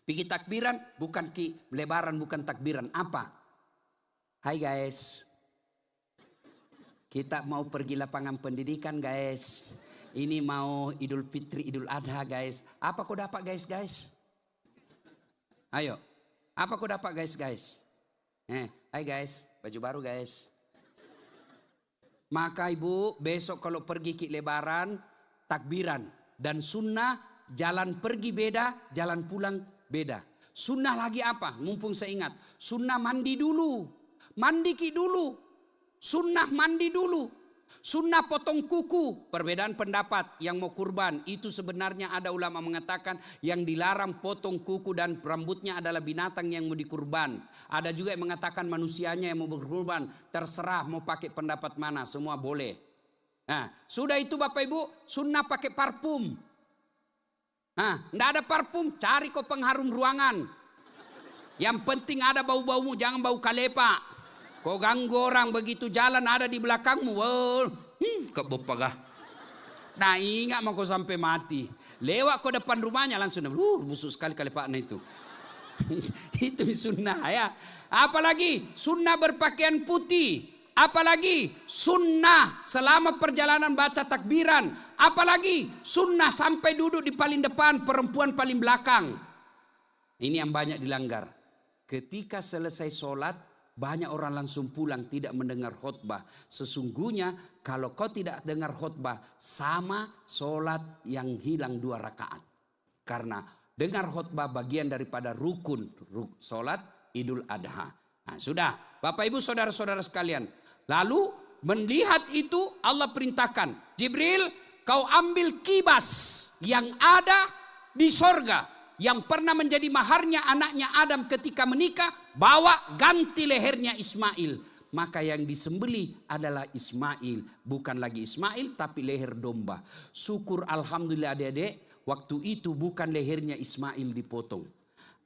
Pergi takbiran, bukan ki lebaran, bukan takbiran. Apa? Hai guys. Kita mau pergi lapangan pendidikan guys. Ini mau Idul Fitri, Idul Adha guys. Apa kau dapat guys? Ayo. Apa kau dapat guys? Hai guys, baju baru guys. Maka ibu besok kalau pergi ki lebaran, takbiran. Dan sunnah jalan pergi beda, jalan pulang beda. Sunnah lagi apa? Mumpung saya ingat. Sunnah mandi dulu. Mandi ki dulu. Sunnah mandi dulu. Sunnah potong kuku. Perbedaan pendapat yang mau kurban. Itu sebenarnya ada ulama mengatakan yang dilarang potong kuku dan rambutnya adalah binatang yang mau dikurban. Ada juga yang mengatakan manusianya yang mau berkurban. Terserah mau pakai pendapat mana. Semua boleh. Nah, sudah itu Bapak Ibu. Sunnah pakai parfum. Nggak ada parfum, cari kok pengharum ruangan. Yang penting ada bau-baumu, jangan bau kalepa. Kau ganggu orang begitu jalan ada di belakangmu. Kebopagah. Nah ingat mau kau sampai mati. Lewat kau depan rumahnya langsung, busuk sekali kalepanya itu. Itu sunnah ya. Apalagi sunnah berpakaian putih. apalagi sunnah selama perjalanan baca takbiran, apalagi sunnah sampai duduk di paling depan, perempuan paling belakang. Ini yang banyak dilanggar. Ketika selesai sholat, banyak orang langsung pulang tidak mendengar khutbah. Sesungguhnya kalau kau tidak dengar khutbah, sama sholat yang hilang 2 rakaat. Karena dengar khutbah bagian daripada rukun sholat Idul Adha. Nah, sudah, Bapak Ibu saudara-saudara sekalian. Lalu melihat itu Allah perintahkan, Jibril, kau ambil kibas yang ada di sorga, yang pernah menjadi maharnya anaknya Adam ketika menikah, bawa ganti lehernya Ismail. Maka yang disembeli adalah Ismail, bukan lagi Ismail tapi leher domba. Syukur alhamdulillah adik-adik, waktu itu bukan lehernya Ismail dipotong.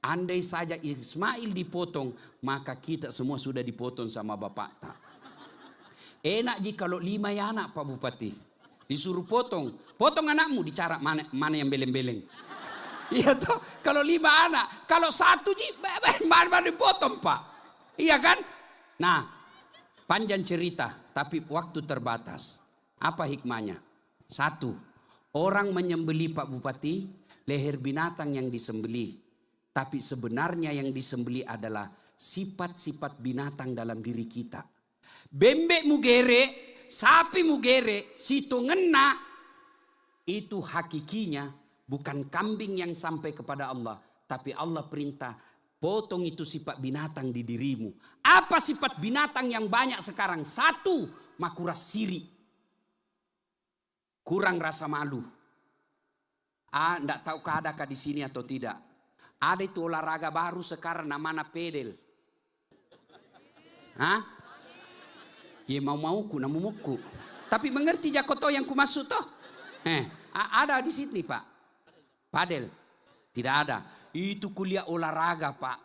Andai saja Ismail dipotong, maka kita semua sudah dipotong sama bapak tak. Enak jika kalau 5 ya anak Pak Bupati. Disuruh potong anakmu, dicara mana yang beleng-beleng. Iya toh, kalau 5 anak, kalau 1 mana dipotong Pak. Iya kan? Nah, panjang cerita, tapi waktu terbatas. Apa hikmahnya? 1, orang menyembeli Pak Bupati, leher binatang yang disembeli. Tapi sebenarnya yang disembeli adalah sifat-sifat binatang dalam diri kita. Bembek mugere, sapi mugere, situ ngena, itu hakikinya bukan kambing yang sampai kepada Allah. Tapi Allah perintah, potong itu sifat binatang di dirimu. Apa sifat binatang yang banyak sekarang? 1, makuras siri. Kurang rasa malu. Enggak tahu adakah di sini atau tidak. Ada itu olahraga baru sekarang namanya pedel. Hah? Ya mau-mauku, namumu. Tapi mengerti jakoto yang kumaksud toh? Ada di sini Pak. Padel. Tidak ada. Itu kuliah olahraga Pak.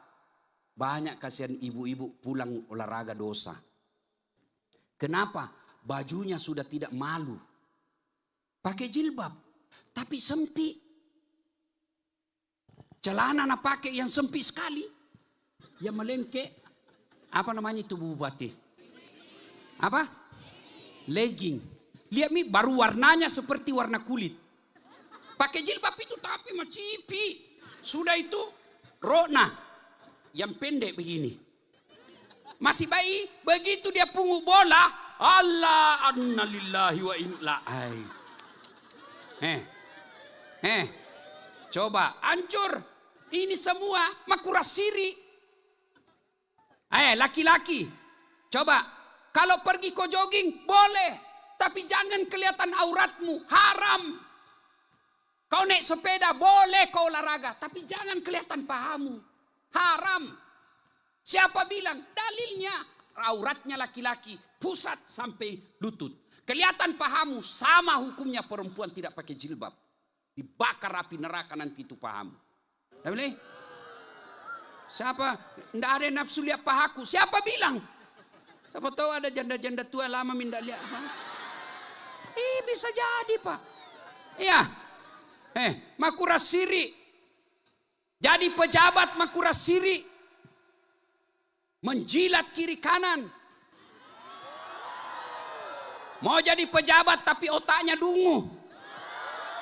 Banyak kasihan ibu-ibu pulang olahraga dosa. Kenapa? Bajunya sudah tidak malu. Pakai jilbab. Tapi sempit. Celana nak pakai yang sempit sekali. Yang melengke. Apa namanya itu Bu Bupati? Apa? Legging. Lihat mi, baru warnanya seperti warna kulit. Pakai jilbab itu tapi macipi. Sudah itu rona yang pendek begini. Masih bayi, begitu dia pungut bola, Allah annalillahi wa inna coba hancur. Ini semua makuras siri. Laki-laki, coba. Kalau pergi kau jogging, boleh. Tapi jangan kelihatan auratmu. Haram. Kau naik sepeda, boleh kau olahraga. Tapi jangan kelihatan pahamu. Haram. Siapa bilang? Dalilnya. Auratnya laki-laki. Pusat sampai lutut. Kelihatan pahamu. Sama hukumnya perempuan tidak pakai jilbab. Dibakar api neraka nanti itu pahamu. Tak boleh? Siapa? Tidak ada nafsu lihat pahaku. Siapa bilang? Siapa tahu ada janda-janda tua lama minta lihat. Bisa jadi Pak. Iya. Makuras siri. Jadi pejabat makuras siri. Menjilat kiri kanan. Mau jadi pejabat tapi otaknya dungu.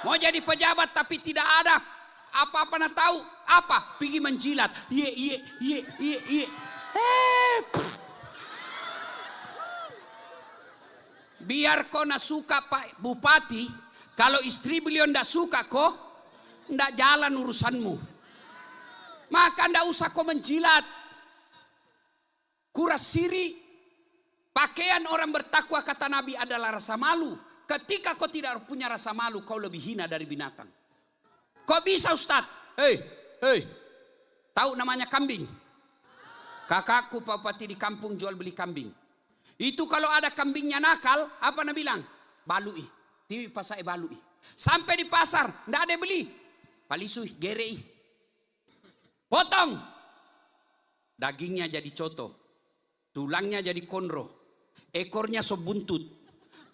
Mau jadi pejabat tapi tidak ada apa-apa nak tahu. Apa? Pergi menjilat. Biar kau nak suka Pak Bupati, kalau istri beliau ndak suka kau, ndak jalan urusanmu. Maka ndak usah kau menjilat. Kuras siri. Pakaian orang bertakwa kata Nabi adalah rasa malu. Ketika kau tidak punya rasa malu, kau lebih hina dari binatang. Kau bisa Ustaz? Tahu namanya kambing? Kakakku Pak Bupati di kampung jual beli kambing. Itu kalau ada kambingnya nakal, apa nak bilang? Balui. Tiwi pasai balui. Sampai di pasar, ndak ada beli. Palisui, gerei. Potong. Dagingnya jadi coto. Tulangnya jadi konro. Ekornya sop buntut.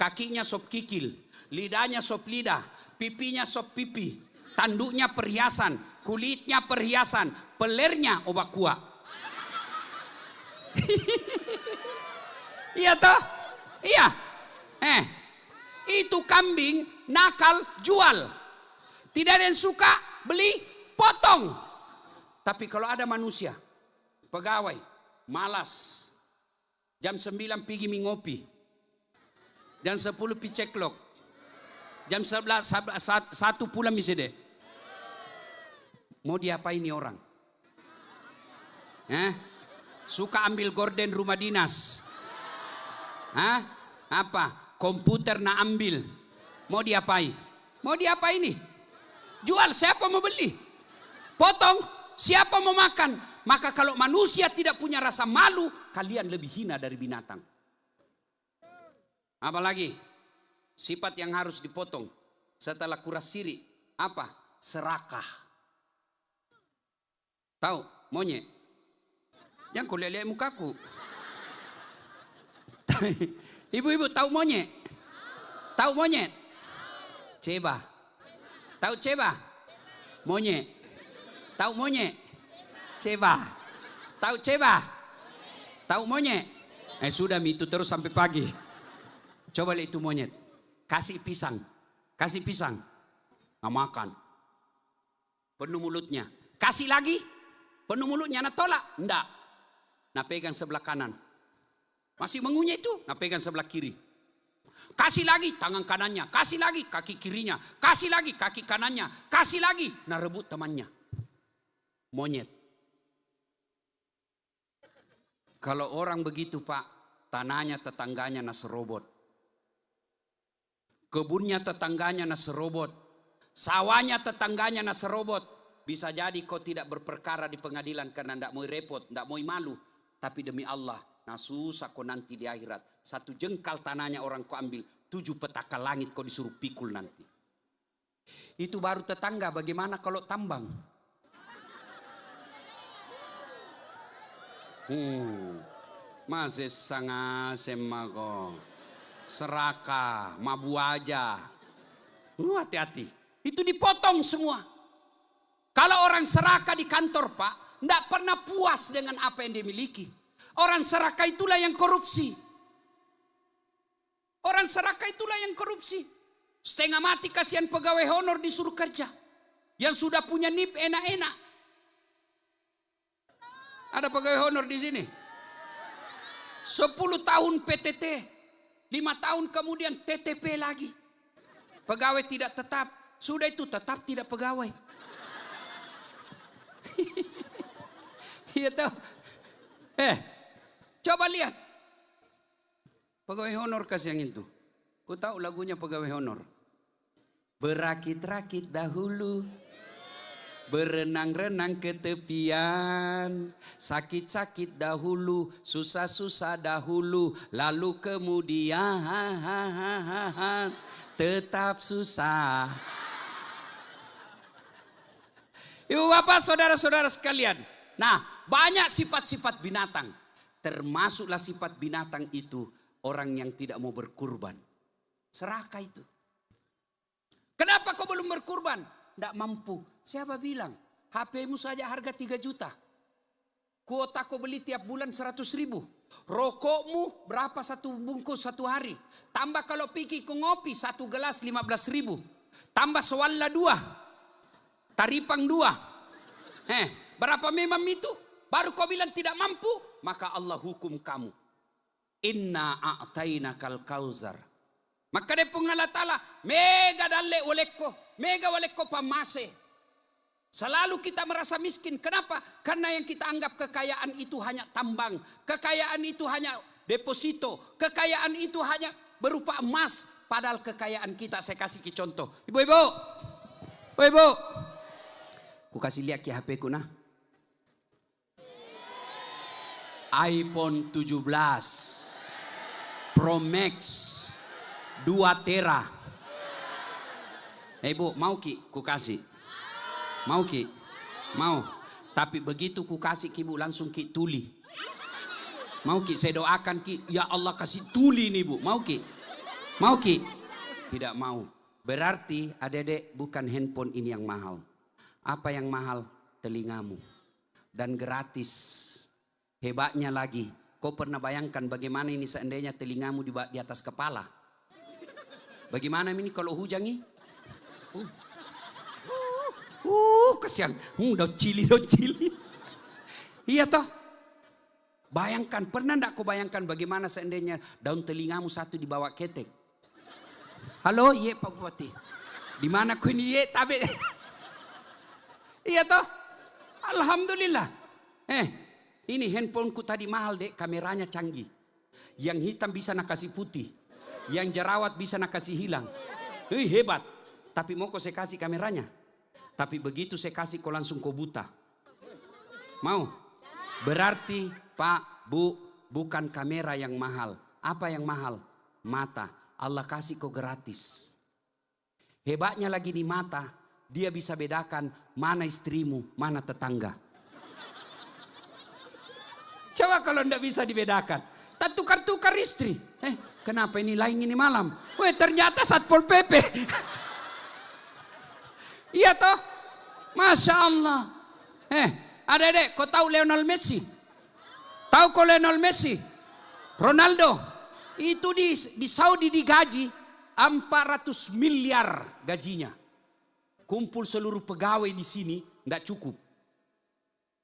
Kakinya sop kikil. Lidahnya sop lidah. Pipinya sop pipi. Tanduknya perhiasan. Kulitnya perhiasan. Pelernya obat kuah. Iya toh? Iya. Itu kambing nakal jual. Tidak ada yang suka, beli, potong. Tapi kalau ada manusia, pegawai, malas. Jam 9 pergi ngopi. Jam 10 pergi ceklok. Jam 11, 1 pulang misalnya. Mau diapain ini orang? Suka ambil gorden rumah dinas. Apa? Komputer nak ambil. Mau diapain? Mau diapain ini? Jual, siapa mau beli? Potong, siapa mau makan? Maka kalau manusia tidak punya rasa malu, kalian lebih hina dari binatang. Apalagi sifat yang harus dipotong setelah kuras siri. Apa? Serakah. Tahu monyet? Jangan kau lihat mukaku. Ibu-ibu tahu monyet? Tahu monyet? Ceba. Tahu ceba? Monyet. Tahu monyet? Ceba. Tahu ceba? Tahu monyet? Sudah itu terus sampai pagi. Coba lihat itu monyet. Kasih pisang. Kasih pisang. Nggak makan. Penuh mulutnya. Kasih lagi. Penuh mulutnya. Nah tolak. Enggak. Nah pegang sebelah kanan. Masih mengunyah itu. Nah pegang sebelah kiri. Kasih lagi tangan kanannya. Kasih lagi kaki kirinya. Kasih lagi kaki kanannya. Kasih lagi. Nah rebut temannya. Monyet. Kalau orang begitu Pak. Tanahnya tetangganya nah serobot. Kebunnya tetangganya nah serobot. Sawahnya tetangganya nah serobot. Bisa jadi kau tidak berperkara di pengadilan karena tidak mau repot, tidak mau malu. Tapi demi Allah, nah susah kau nanti di akhirat. 1 jengkal tanahnya orang kau ambil, 7 petaka langit kau disuruh pikul nanti. Itu baru tetangga, bagaimana kalau tambang? Masih sangat semago. Serakah, mabu aja. Hati-hati. Itu dipotong semua. Kalau orang serakah di kantor Pak, tidak pernah puas dengan apa yang dimiliki. Orang serakah itulah yang korupsi. Orang serakah itulah yang korupsi. Setengah mati kasihan pegawai honor disuruh kerja. Yang sudah punya NIP enak-enak. Ada pegawai honor di sini. 10 tahun PTT. 5 tahun kemudian TTP lagi. Pegawai tidak tetap. Sudah itu tetap tidak pegawai. Iya tahu. Coba lihat. Pegawai honor kasih yang itu. Ku tahu lagunya pegawai honor. Berakit-rakit dahulu. Berenang-renang ke tepian, sakit-sakit dahulu, susah-susah dahulu, lalu kemudian tetap susah. Ibu bapak saudara-saudara sekalian. Nah banyak sifat-sifat binatang. Termasuklah sifat binatang itu orang yang tidak mau berkurban. Serakah itu. Kenapa kau belum berkurban? Tidak mampu. Siapa bilang? HP-mu saja harga 3 juta. Kuota kau beli tiap bulan 100.000. Rokokmu berapa 1 bungkus 1 hari. Tambah kalau pergi ke ngopi 1 gelas 15.000. Tambah sewalla 2. Taripang 2. Berapa memang itu? Baru kau bilang tidak mampu. Maka Allah hukum kamu. Inna a'tainakal kauzar. Maka dia pun Allah Ta'ala. Mega dalle olekko. Mega olekko pamase. Selalu kita merasa miskin. Kenapa? Karena yang kita anggap kekayaan itu hanya tambang. Kekayaan itu hanya deposito. Kekayaan itu hanya berupa emas. Padahal kekayaan kita, saya kasih contoh. Ibu-ibu. Ibu-ibu. Ku kasih lihat ke HP ku nah. iPhone 17 Pro Max 2 tera. Ibu mau ki ku kasih? Mau ki? Mau. Tapi begitu ku kasih ki ibu langsung ki tuli. Mau ki saya doakan ki, ya Allah kasih tuli nih bu. Mau ki? Mau ki? Tidak mau. Berarti adik-adik bukan handphone ini yang mahal. Apa yang mahal? Telingamu. Dan gratis. Hebatnya lagi Kau pernah bayangkan bagaimana ini seandainya telingamu di atas kepala? Bagaimana ini kalau hujan ini? Kasihan. Daun cili. Iya toh? Bayangkan, pernah enggak kau bayangkan bagaimana seandainya daun telingamu satu dibawa ketek? Halo, iya Pak Bupati. Di mana kau ini iya tapi? Iya toh? Alhamdulillah. Ini handphoneku tadi mahal dek, kameranya canggih. Yang hitam bisa nak kasih putih. Yang jerawat bisa nak kasih hilang. Hebat. Tapi mau kau saya kasih kameranya. Tapi begitu saya kasih kau langsung kau buta. Mau? Berarti Pak, Bu, bukan kamera yang mahal. Apa yang mahal? Mata. Allah kasih kau gratis. Hebatnya lagi di mata, dia bisa bedakan mana istrimu, mana tetangga. Coba kalau tidak bisa dibedakan. Tak tukar-tukar istri. Kenapa ini lain ini malam? Ternyata Satpol PP. Iya toh? Masya Allah. Adek-adek, kau tahu Lionel Messi? Tahu kau Lionel Messi? Ronaldo. Itu di Saudi digaji 400 miliar gajinya. Kumpul seluruh pegawai di sini, tidak cukup.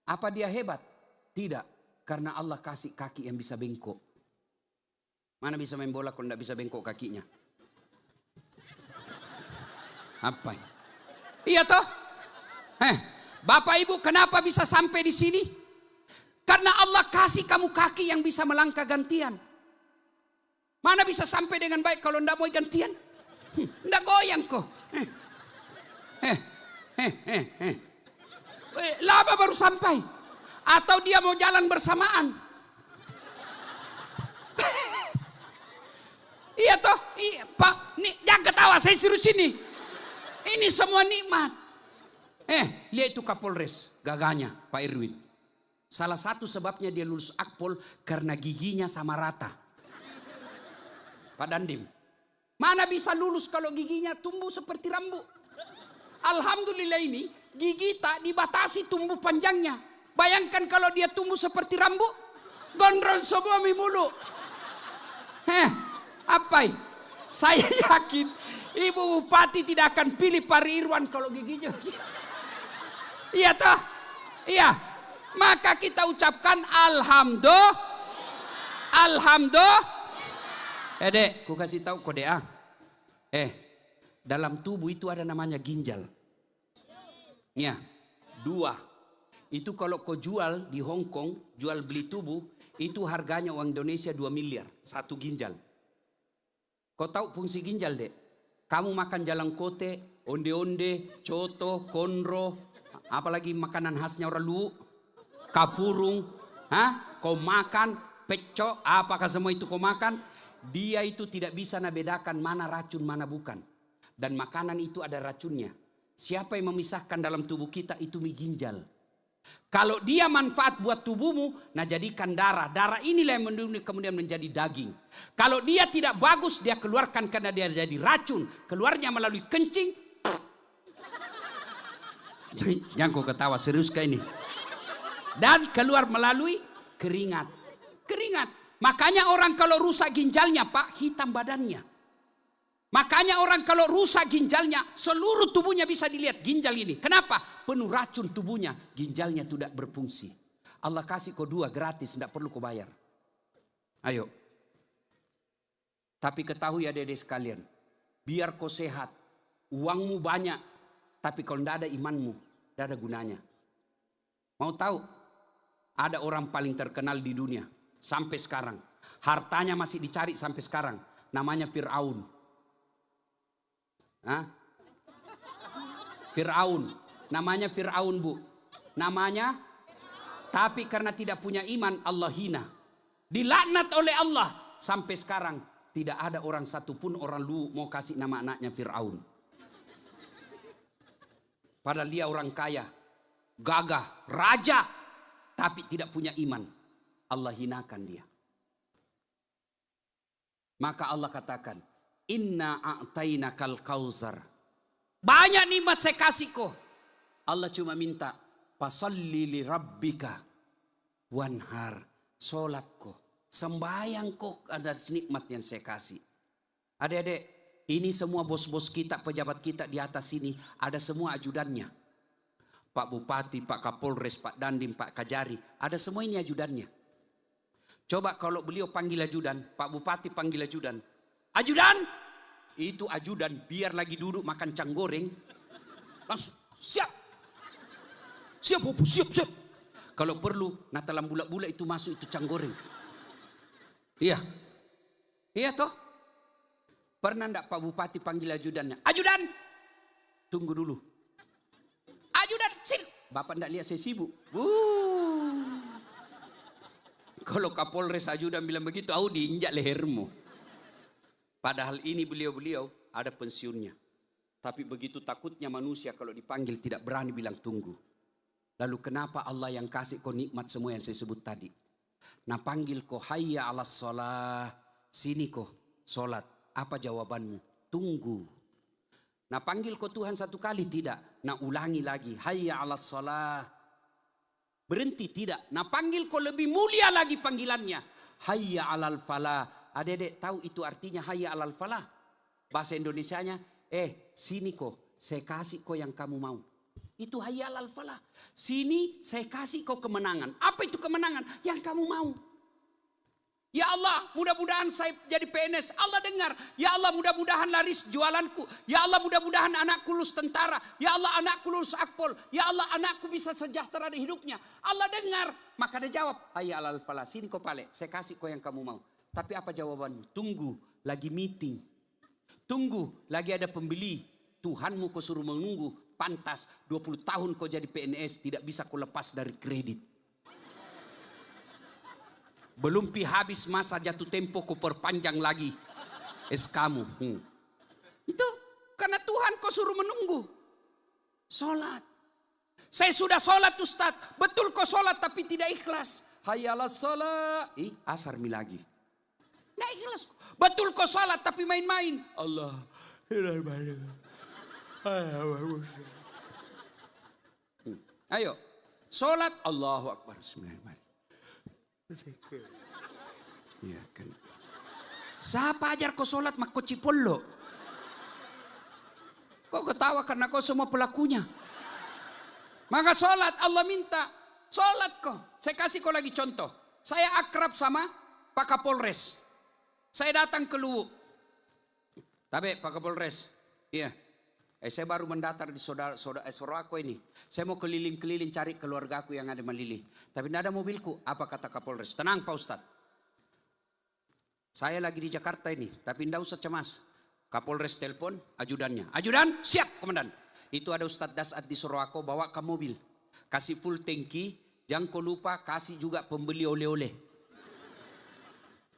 Apa dia hebat? Tidak. Karena Allah kasih kaki yang bisa bengkok. Mana bisa main bola kalau tidak bisa bengkok kakinya? Apa? Iya toh? Bapak Ibu kenapa bisa sampai di sini? Karena Allah kasih kamu kaki yang bisa melangkah gantian. Mana bisa sampai dengan baik kalau tidak mau gantian? Tidak goyang kok. Lama baru sampai. Atau dia mau jalan bersamaan. Iya toh? Iya, Pak, jangan ketawa, saya suruh sini. Ini semua nikmat. Lihat itu Kapolres, gagahnya Pak Irwin. Salah satu sebabnya dia lulus Akpol karena giginya sama rata. Pak Dandim. Mana bisa lulus kalau giginya tumbuh seperti rambut? Alhamdulillah ini gigi tak dibatasi tumbuh panjangnya. Bayangkan kalau dia tumbuh seperti rambut, gondrong semua mulu. Apa? Saya yakin Ibu Bupati tidak akan pilih Pak Irwan kalau giginya. Iya toh? Iya. Maka kita ucapkan alhamdulillah. Alhamdulillah. Dek, ku kasih tahu kode A. Dalam tubuh itu ada namanya ginjal. Ya, 2. Itu kalau kau jual di Hong Kong, jual beli tubuh, itu harganya uang Indonesia 2 miliar, 1 ginjal. Kau tahu fungsi ginjal dek? Kamu makan jalang kote, onde-onde, coto, konro, apalagi makanan khasnya orang Luwu, kapurung, kau makan, pecok, apakah semua itu kau makan? Dia itu tidak bisa bedakan mana racun, mana bukan. Dan makanan itu ada racunnya. Siapa yang memisahkan dalam tubuh kita itu mie ginjal. Kalau dia manfaat buat tubuhmu, nah jadikan darah. Darah inilah yang kemudian menjadi daging. Kalau dia tidak bagus, dia keluarkan karena dia jadi racun. Keluarnya melalui kencing. Jangan kau ketawa, serius kah ini? Dan keluar melalui keringat. Keringat. Makanya orang kalau rusak ginjalnya Pak, hitam badannya. Makanya orang kalau rusak ginjalnya, seluruh tubuhnya bisa dilihat ginjal ini. Kenapa? Penuh racun tubuhnya, ginjalnya tidak berfungsi. Allah kasih kau 2 gratis, tidak perlu kau bayar. Ayo. Tapi ketahui adik-adik sekalian, biar kau sehat, uangmu banyak, tapi kalau tidak ada imanmu, tidak ada gunanya. Mau tahu? Ada orang paling terkenal di dunia sampai sekarang. Hartanya masih dicari sampai sekarang. Namanya Fir'aun. Fir'aun. Namanya Fir'aun Bu. Namanya. Tapi karena tidak punya iman Allah hina. Dilaknat oleh Allah. Sampai sekarang tidak ada orang satupun orang Luwu mau kasih nama anaknya Fir'aun. Padahal dia orang kaya. Gagah. Raja. Tapi tidak punya iman. Allah hinakan dia. Maka Allah katakan. Inna a'tainakal kausar. Banyak nikmat saya kasih kau. Allah cuma minta. Fasalli li rabbika wanhar. Solat kau. Sembayang kok ada nikmat yang saya kasih. Adik-adik, ini semua bos-bos kita, pejabat kita di atas sini, ada semua ajudannya. Pak Bupati, Pak Kapolres, Pak Dandim, Pak Kajari, ada semua ini ajudannya. Coba kalau beliau panggil ajudan, Pak Bupati panggil ajudan. Ajudan! Itu ajudan, biar lagi duduk makan cang goreng. Langsung, siap! Siap, siap, siap. Kalau perlu, natalam bulat-bulat itu masuk itu cang goreng. Iya. Iya toh? Pernah enggak Pak Bupati panggil ajudannya? Ajudan! Tunggu dulu. Ajudan, sini. Bapak enggak lihat saya sibuk. Kalau Kapolres ajudan bilang begitu, diinjak lehermu. Padahal ini beliau-beliau ada pensiunnya. Tapi begitu takutnya manusia kalau dipanggil tidak berani bilang tunggu. Lalu kenapa Allah yang kasih kau nikmat semua yang saya sebut tadi? Nah panggil kau hayya alas sholah. Sini kau sholat. Apa jawabanmu? Tunggu. Nah panggil kau Tuhan satu kali tidak. Nah ulangi lagi. Hayya alas sholah. Berhenti tidak. Nah panggil kau lebih mulia lagi panggilannya. Hayya alal falah. Adik-adik tahu itu artinya hayya alal falah. Bahasa Indonesianya. Sini kau. Saya kasih kau yang kamu mau. Itu hayya alal falah. Sini saya kasih kau kemenangan. Apa itu kemenangan? Yang kamu mau. Ya Allah, mudah-mudahan saya jadi PNS. Allah dengar. Ya Allah, mudah-mudahan laris jualanku. Ya Allah, mudah-mudahan anakku lulus tentara. Ya Allah, anakku lulus akpol. Ya Allah, anakku bisa sejahtera di hidupnya. Allah dengar. Maka dia jawab, hayya alal falah. Sini kau pale, saya kasih kau yang kamu mau. Tapi apa jawabanmu? Tunggu, lagi meeting. Tunggu, lagi ada pembeli. Tuhanmu kau suruh menunggu. Pantas 20 tahun kau jadi PNS tidak bisa kau lepas dari kredit. Belum habis masa jatuh tempo kau perpanjang lagi SK-mu. Itu karena Tuhan kau suruh menunggu. Sholat. Saya sudah sholat Ustaz. Betul kau sholat tapi tidak ikhlas. Hayyalah sholat. Asar mi lagi. Tidak ikhlas. Betul kau sholat tapi main-main. Allah. Ayo, sholat Allahu Akbar. Ya kan. Siapa ajar kau sholat mak kau cipollo? Kau ketawa karena kau semua pelakunya. Maka sholat Allah minta. Sholat kau. Saya kasih kau lagi contoh. Saya akrab sama Pak Kapolres. Saya datang ke Luwu. Tapi Pak Kapolres, iya. Saya baru mendatar di saudaraku ini. Saya mau keliling-keliling cari keluargaku yang ada Malili. Tapi tidak ada mobilku. Apa kata Kapolres? Tenang Pak Ustadz. Saya lagi di Jakarta ini. Tapi tidak usah cemas. Kapolres telepon ajudannya. Ajudan siap komandan. Itu ada Ustadz Dasat di Sorowako bawa ke mobil. Kasih full tangki. Jangan kau lupa kasih juga pembeli oleh-oleh.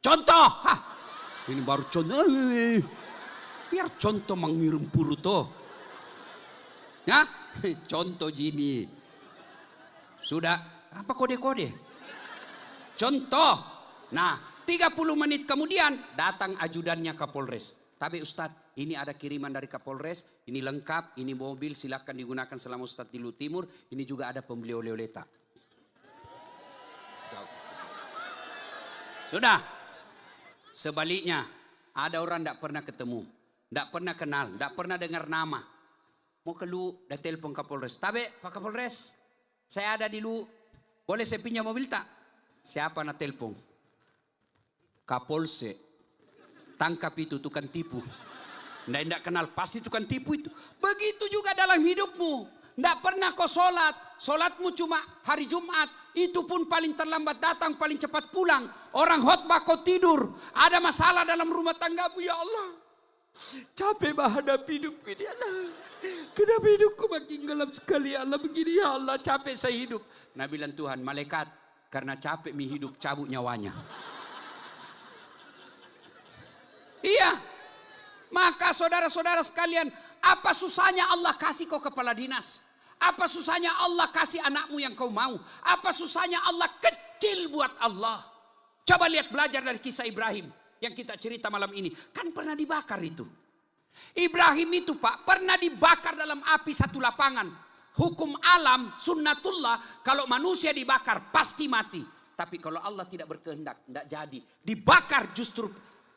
Contoh. Ini baru contoh. Biar contoh mengirim puru toh. Ya, contoh gini. Sudah, apa kode-kode? Contoh. Nah, 30 menit kemudian datang ajudannya Kapolres. Tapi Ustadz, ini ada kiriman dari Kapolres. Ini lengkap, ini mobil silakan digunakan selama Ustadz di Luwu Timur. Ini juga ada pembeli oleh-oleh tak. Sudah. Sebaliknya, ada orang tidak pernah ketemu. Tidak pernah kenal, tidak pernah dengar nama. Mau ke Luwu, dah telepon Kapolres. Tapi Pak Kapolres, saya ada di Luwu. Boleh saya pinjam mobil tak? Siapa nak telepon? Kapolse. Tangkap itu tukang tipu. Tidak kenal, pasti tukang tipu itu. Begitu juga dalam hidupmu. Tidak pernah kau sholat. Sholatmu cuma hari Jumat. Itu pun paling terlambat datang, paling cepat pulang. Orang khotbah kau tidur. Ada masalah dalam rumah tanggamu, ya Allah. Capek menghadapi hidup ini Allah. Kenapa hidupku makin gelap sekali ya Allah begini ya Allah. Capek saya hidup. Nah bilang Tuhan malaikat karena capek mi hidup cabut nyawanya. Iya. Maka saudara-saudara sekalian apa susahnya Allah kasih kau kepala dinas. Apa susahnya Allah kasih anakmu yang kau mau. Apa susahnya Allah kecil buat Allah. Coba lihat belajar dari kisah Ibrahim. Yang kita cerita malam ini. Kan pernah dibakar itu. Ibrahim itu Pak pernah dibakar dalam api satu lapangan. Hukum alam sunnatullah kalau manusia dibakar pasti mati. Tapi kalau Allah tidak berkehendak, tidak jadi. Dibakar justru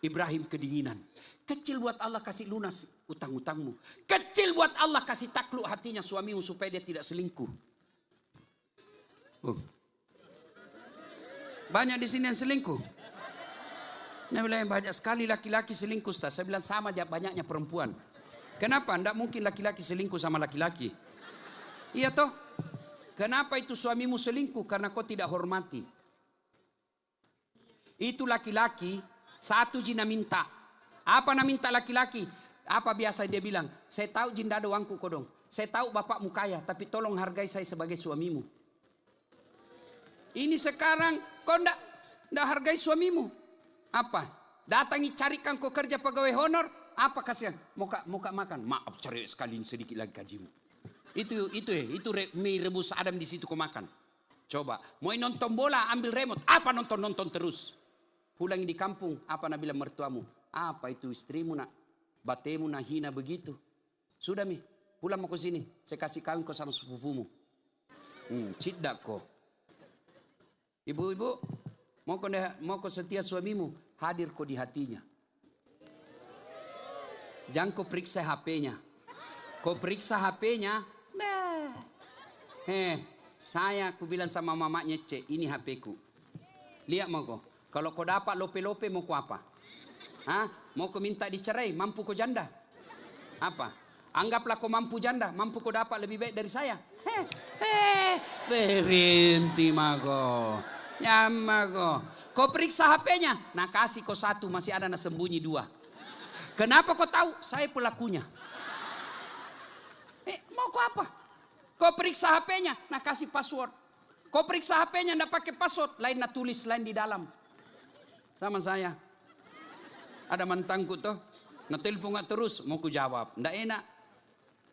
Ibrahim kedinginan. Kecil buat Allah kasih lunas utang-utangmu. Kecil buat Allah kasih takluk hatinya suamimu supaya dia tidak selingkuh. Banyak di sini yang selingkuh. Nah, bilang banyak sekali laki-laki selingkuh, Ustaz. Saya bilang sama aja banyaknya perempuan. Kenapa? Tidak mungkin laki-laki selingkuh sama laki-laki. Iya toh? Kenapa itu suamimu selingkuh? Karena kau tidak hormati. Itu laki-laki, satu jina minta. Apa nak minta laki-laki? Apa biasa dia bilang? Saya tahu jin ada uangku kodong. Saya tahu bapakmu kaya, tapi tolong hargai saya sebagai suamimu. Ini sekarang kau ndak hargai suamimu. Apa? Datangi carikan kau kerja pegawai honor. Apa kasihan? Mau makan? Maaf cari sekali sedikit lagi gajimu. Itu mie rebus Adam di situ kau makan. Coba, mau nonton bola ambil remote. Apa nonton terus? Pulang di kampung, apa nak bilang mertuamu? Apa itu istrimu nak? Batemu nak hina begitu. Sudah mi, pulang mau ke sini. Saya kasih kawin kau sama sepupumu. Cidak kau. Ibu-ibu, mau kau setia suamimu, hadir kau di hatinya. Jangan kau periksa HP-nya. Kau periksa HP-nya, saya aku bilang sama mamanya Cek, ini HP-ku. Lihat mau kau. Kalau kau dapat lope-lope mau kau apa? Mau kau minta dicerai, mampu kau janda? Apa? Anggaplah kau mampu janda, mampu kau dapat lebih baik dari saya. Berhenti mago. Ya mago. Kau periksa HP-nya, nah kasih kau satu, masih ada nak sembunyi dua. Kenapa kau tahu? Saya pelakunya. Mau kau apa? Kau periksa HP-nya, nah kasih password. Kau periksa HP-nya, ndak pakai password, lain nak tulis lain di dalam. Sama saya. Ada mantanku tuh, nak telepon nggak terus, mau ku jawab, ndak enak,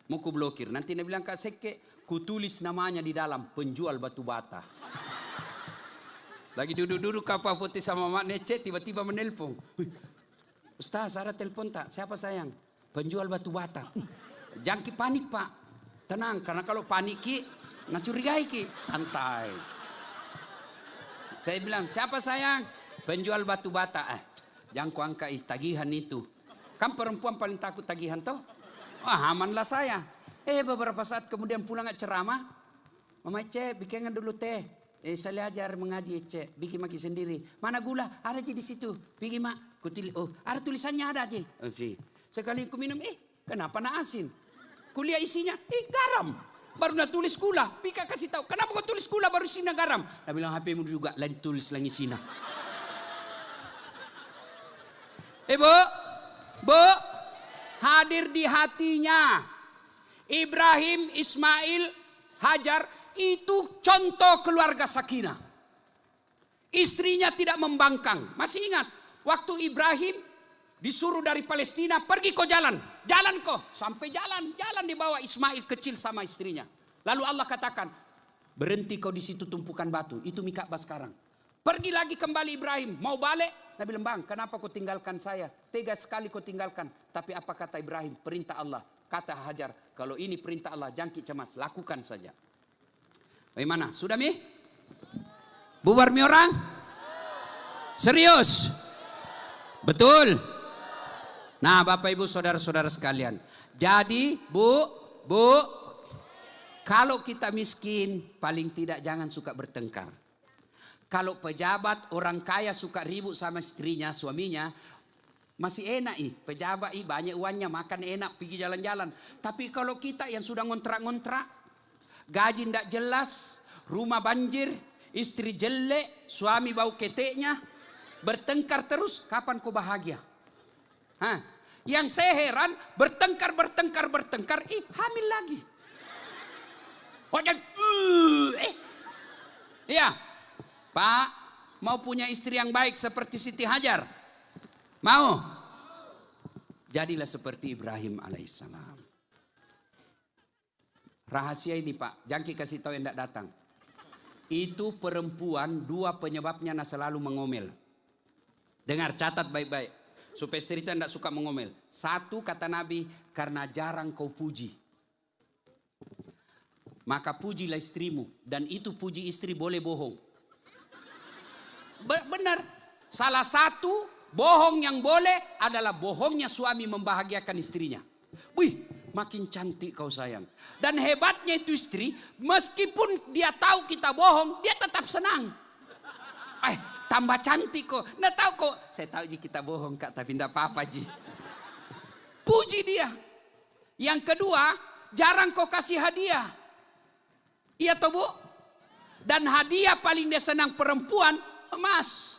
mau ku blokir. Nanti dia bilang Kak Seke, ku tulis namanya di dalam, penjual batu bata. Lagi duduk-duduk kapal putih sama Mak Nece, tiba-tiba menelpon. Ustaz, ada telepon tak? Siapa sayang? Penjual batu bata. Jangan panik Pak. Tenang, karena kalau panik ki, nak curigai ki. Santai. Saya bilang, siapa sayang? Penjual batu bata. Jangan ku angkat tagihan itu. Kan perempuan paling takut tagihan toh? Amanlah saya. Beberapa saat kemudian pulang ceramah. Mama Ece, bikinkan dulu teh. Saya ajar mengaji Ece, bikin maki sendiri. Mana gula? Ada di situ. Bikin mak. Ada tulisannya ada aja. Sekali aku minum, kenapa nak asin? Kuliah isinya, garam. Baru nak tulis gula. Pika kasih tahu, kenapa kau tulis gula baru isinya garam? Dia bilang HP-mu juga, lain tulis lagi isinya. Bu, hadir di hatinya. Ibrahim, Ismail, Hajar, itu contoh keluarga sakinah. Istrinya tidak membangkang. Masih ingat, waktu Ibrahim disuruh dari Palestina, pergi kau jalan kau. Sampai jalan dibawa Ismail kecil sama istrinya. Lalu Allah katakan, berhenti kau di situ tumpukan batu. Itu Mikabah sekarang. Pergi lagi kembali Ibrahim. Mau balik? Nabi bilang, bang, kenapa kau tinggalkan saya? Tega sekali kau tinggalkan. Tapi apa kata Ibrahim? Perintah Allah. Kata Hajar, kalau ini perintah Allah, jangan cemas, lakukan saja. Bagaimana? Sudah mi? Bubar mi orang? Serius? Betul? Nah Bapak Ibu Saudara-saudara sekalian. Jadi Bu, kalau kita miskin paling tidak jangan suka bertengkar. Kalau pejabat orang kaya suka ribut sama istrinya, suaminya, masih enak pejabat banyak uangnya, makan enak, pergi jalan-jalan. Tapi kalau kita yang sudah ngontrak-ngontrak, gaji tidak jelas, rumah banjir, istri jelek, suami bau keteknya, bertengkar terus, kapan kau bahagia? Yang saya heran, bertengkar, hamil lagi. Iya, Pak, mau punya istri yang baik seperti Siti Hajar? Mau? Jadilah seperti Ibrahim alaihissalam. Rahasia ini Pak, jangan kasih tahu yang tidak datang. Itu perempuan, dua penyebabnya selalu mengomel. Dengar, catat baik-baik. Supaya istri itu tidak suka mengomel. Satu, kata Nabi, karena jarang kau puji. Maka pujilah istrimu. Dan itu puji istri boleh bohong. Benar. Salah satu bohong yang boleh adalah bohongnya suami membahagiakan istrinya. Wih, makin cantik kau sayang. Dan hebatnya itu istri, meskipun dia tahu kita bohong, dia tetap senang. Tambah cantik kok. Nah tahu kok, saya tahu Ji kita bohong Kak, tapi enggak apa-apa Ji. Puji dia. Yang kedua, jarang kau kasih hadiah. Iya toh Bu? Dan hadiah paling dia senang perempuan, emas.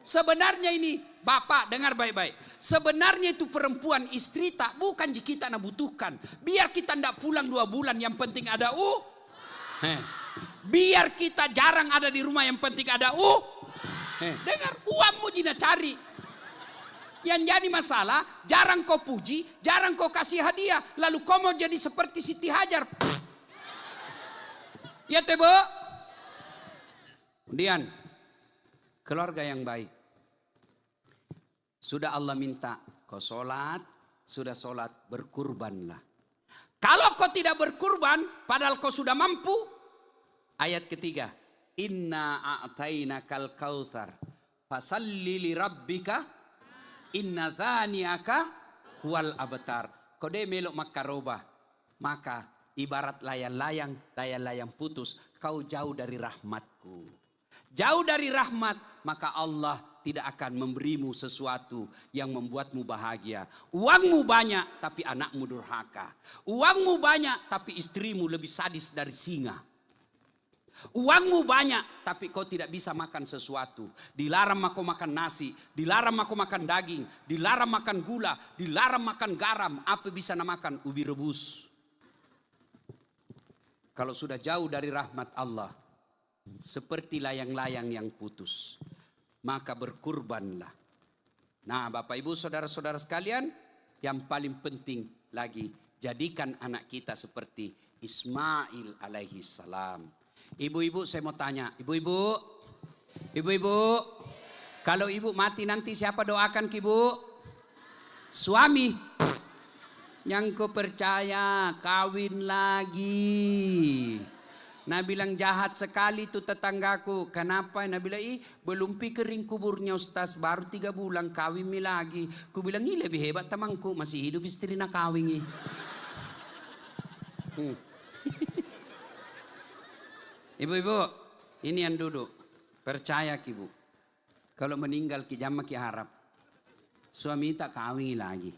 Sebenarnya ini, Bapak dengar baik-baik. Sebenarnya itu perempuan istri tak bukan jika kita nak butuhkan. Biar kita tidak pulang 2 bulan, yang penting ada Biar kita jarang ada di rumah, yang penting ada Dengar, uangmu jina cari. Yang jadi masalah, jarang kau puji, jarang kau kasih hadiah. Lalu kau mau jadi seperti Siti Hajar. Ya teh Bu. Kemudian, keluarga yang baik. Sudah Allah minta kau sholat, sudah sholat berkurbanlah. Kalau kau tidak berkurban, padahal kau sudah mampu. Ayat ketiga, inna a'tainakal kautsar, fasalli li rabbika, inna dzaniaka huwal abtar. Kau deh melok makarobah, maka ibarat layang-layang putus, kau jauh dari rahmatku. Jauh dari rahmat, maka Allah tidak akan memberimu sesuatu yang membuatmu bahagia. Uangmu banyak tapi anakmu durhaka. Uangmu banyak tapi istrimu lebih sadis dari singa. Uangmu banyak tapi kau tidak bisa makan sesuatu. Dilarang kau makan nasi, dilarang kau makan daging, dilarang makan gula, dilarang makan garam. Apa bisa namakan? Ubi rebus. Kalau sudah jauh dari rahmat Allah, seperti layang-layang yang putus, maka berkurbanlah. Nah Bapak Ibu saudara-saudara sekalian, yang paling penting lagi, jadikan anak kita seperti Ismail alaihi salam. Ibu-ibu saya mau tanya, ibu-ibu, kalau ibu mati nanti siapa doakan ke ibu? Suami. Yang kau percaya kawin lagi. Nah bilang jahat sekali tuh tetanggaku. Kenapa? Nah bilang belum kering kuburnya Ustaz. Baru 3 bulan kawin mi lagi. Ku bilang lebih hebat temanku. Masih hidup istri nak kawin Ibu-ibu, ini yang duduk. Percaya ki bu. Kalau meninggal ki jama ki harap. Suami tak kawin lagi.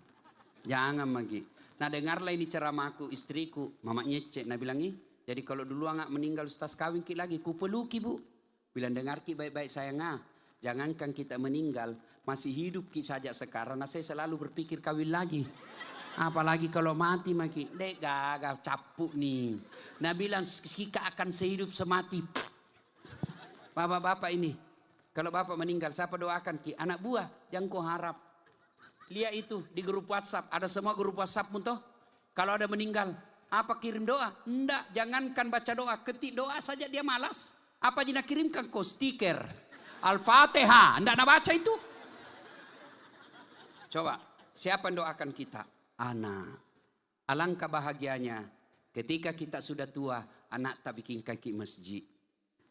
Jangan lagi. Nah dengarlah ini ceramahku istriku. Mama nyecek. Nah bilang jadi kalau dulu anak meninggal Ustaz kawin ki lagi. Ku peluki bu. Bilang dengar ki baik-baik sayang. Jangankan kita meninggal. Masih hidup ki saja sekarang. Nah saya selalu berpikir kawin lagi. Apalagi kalau mati maki. Dek gagah capuk nih. Nah bilang kita akan sehidup semati. Bapak-bapak ini. Kalau bapak meninggal siapa doakan ki? Anak buah yang kau harap. Lihat itu di grup WhatsApp. Ada semua grup WhatsApp toh. Kalau ada meninggal. Apa kirim doa? Enggak. Jangankan baca doa. Ketik doa saja dia malas. Apa jina kirimkan kau stiker. Al-Fatihah. Enggak nak baca itu. Coba. Siapa yang doakan kita? Anak. Alangkah bahagianya. Ketika kita sudah tua. Anak tak bikin kaki masjid.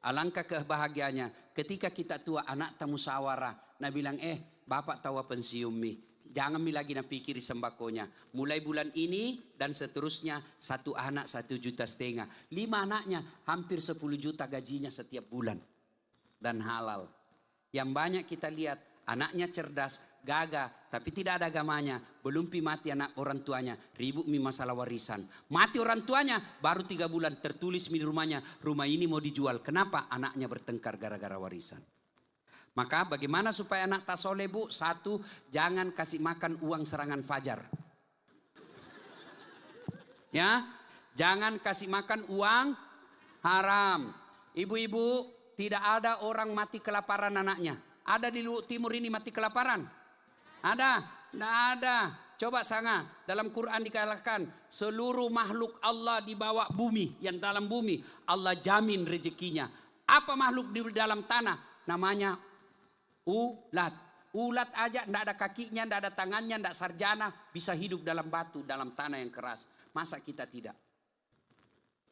Alangkah kebahagiaannya. Ketika kita tua. Anak tak musyawarah. Nah bilang bapak tahu pensiun mi. Jangan mi lagi nak pikir sembakonya. Mulai bulan ini dan seterusnya 1 anak 1,5 juta. 5 anaknya hampir 10 juta gajinya setiap bulan. Dan halal. Yang banyak kita lihat anaknya cerdas, gagah, tapi tidak ada agamanya. Belum mati anak orang tuanya, ribut mi masalah warisan. Mati orang tuanya baru 3 bulan tertulis mi di rumahnya. Rumah ini mau dijual. Kenapa? Anaknya bertengkar gara-gara warisan. Maka bagaimana supaya anak tak soleh bu? 1, jangan kasih makan uang serangan fajar. Ya, jangan kasih makan uang haram. Ibu-ibu, tidak ada orang mati kelaparan anaknya. Ada di Luhut Timur ini mati kelaparan? Ada? Tidak ada. Coba sangat. Dalam Quran dikatakan seluruh makhluk Allah di bawah bumi, yang dalam bumi Allah jamin rezekinya. Apa makhluk di dalam tanah? Namanya ulat. Ulat aja tidak ada kakinya, tidak ada tangannya, tidak sarjana. Bisa hidup dalam batu, dalam tanah yang keras. Masa kita tidak?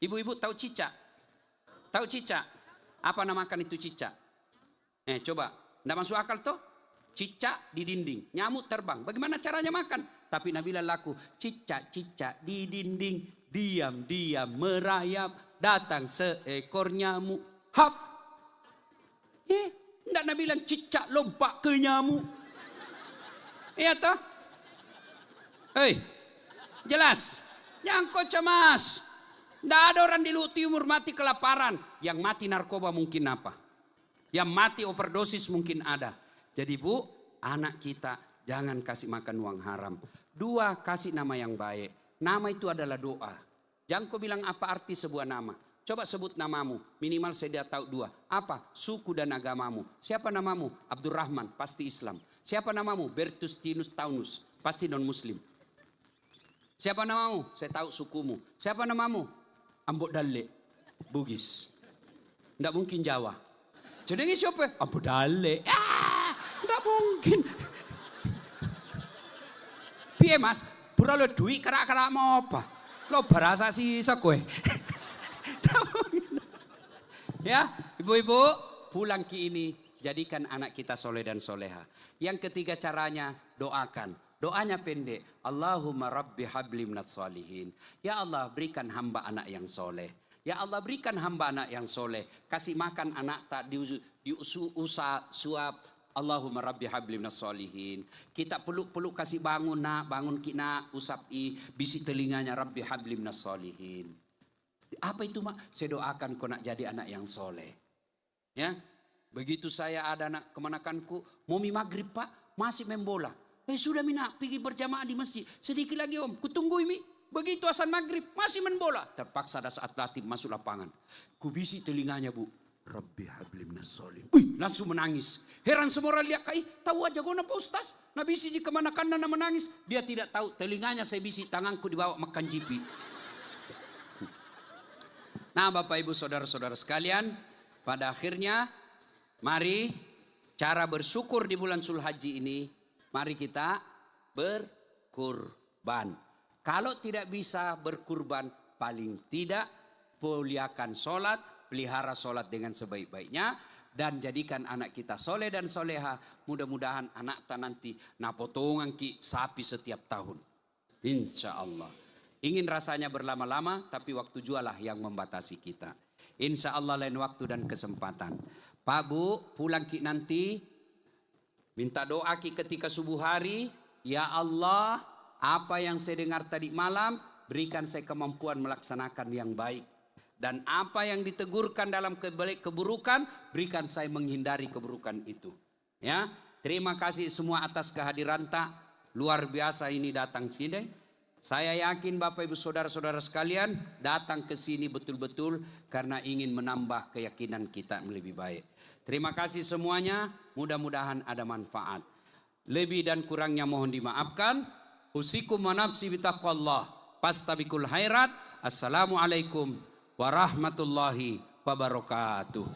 Ibu-ibu tahu cicak? Tahu cicak? Apa namakan itu cicak? Coba, enggak masuk akal toh? Cicak di dinding, nyamuk terbang. Bagaimana caranya makan? Tapi Nabi laku, cicak-cicak di dinding, diam-diam merayap, datang seekor nyamuk. Hap! Enggak Nabi bilang cicak lompat ke nyamuk. Iya toh? Hei, jelas. Jangan kau cemas. Enggak ada orang di Luhut Timur mati kelaparan. Yang mati narkoba mungkin apa? Yang mati overdosis mungkin ada. Jadi Bu, anak kita jangan kasih makan uang haram. 2, kasih nama yang baik. Nama itu adalah doa. Jangan kau bilang apa arti sebuah nama. Coba sebut namamu, minimal saya tahu 2. Apa? Suku dan agamamu. Siapa namamu? Abdurrahman, pasti Islam. Siapa namamu? Bertustinus Taunus, pasti non muslim. Siapa namamu? Saya tahu sukumu. Siapa namamu? Ambok Dalle, Bugis. Tidak mungkin Jawa. Jenenge siapa? Ambok Dalle. Tidak mungkin. Piye Mas? Pura lo duit kerak-kerak mau apa? Lo berasa sisa kowe. Ya, ibu-ibu, pulang ke ini jadikan anak kita soleh dan soleha. Yang ketiga caranya doakan. Doanya pendek. Allahumma rabbi habli minas solihin. Ya Allah berikan hamba anak yang soleh. Ya Allah berikan hamba anak yang soleh. Kasih makan anak tak diusah suap. Allahumma rabbi habli minas solihin. Kita peluk-peluk kasih bangun nak, bangun kita usap bisi telinganya rabbi habli minas solihin. Apa itu mak? Saya doakan kau nak jadi anak yang soleh. Ya, begitu saya ada anak kemanakanku, momi maghrib pak masih main bola. Sudah mina pergi berjamaah di masjid. Sedikit lagi om, kutunggu ini. Begitu asan maghrib masih main bola. Terpaksa ada saat latih masuk lapangan. Kubisi telinganya bu. Rabbi habli minas solihin. Langsung menangis. Heran semua orang lihat kai. Tahu aja gue napa ustaz. Nah bisi di kemana-mana menangis. Dia tidak tahu telinganya saya bisi. Tanganku dibawa makan jipi. Nah Bapak Ibu Saudara-saudara sekalian. Pada akhirnya mari cara bersyukur di bulan Zulhajji ini. Mari kita berkurban. Kalau tidak bisa berkurban paling tidak muliakan sholat. Pelihara sholat dengan sebaik-baiknya. Dan jadikan anak kita soleh dan soleha. Mudah-mudahan anak tak nanti napotongan ki sapi setiap tahun. Insya Allah. Ingin rasanya berlama-lama. Tapi waktu jualah yang membatasi kita. Insya Allah lain waktu dan kesempatan. Pak Bu pulang ki nanti. Minta doa ki ketika subuh hari. Ya Allah apa yang saya dengar tadi malam. Berikan saya kemampuan melaksanakan yang baik. Dan apa yang ditegurkan dalam keburukan, berikan saya menghindari keburukan itu. Ya, terima kasih semua atas kehadiran tak luar biasa ini datang sini. Saya yakin Bapak Ibu Saudara-saudara sekalian datang ke sini betul-betul karena ingin menambah keyakinan kita lebih baik. Terima kasih semuanya, mudah-mudahan ada manfaat. Lebih dan kurangnya mohon dimaafkan. Usikum wa nafsi bitaqwallah. Pastabikul khairat. Assalamualaikum warahmatullahi wabarakatuh.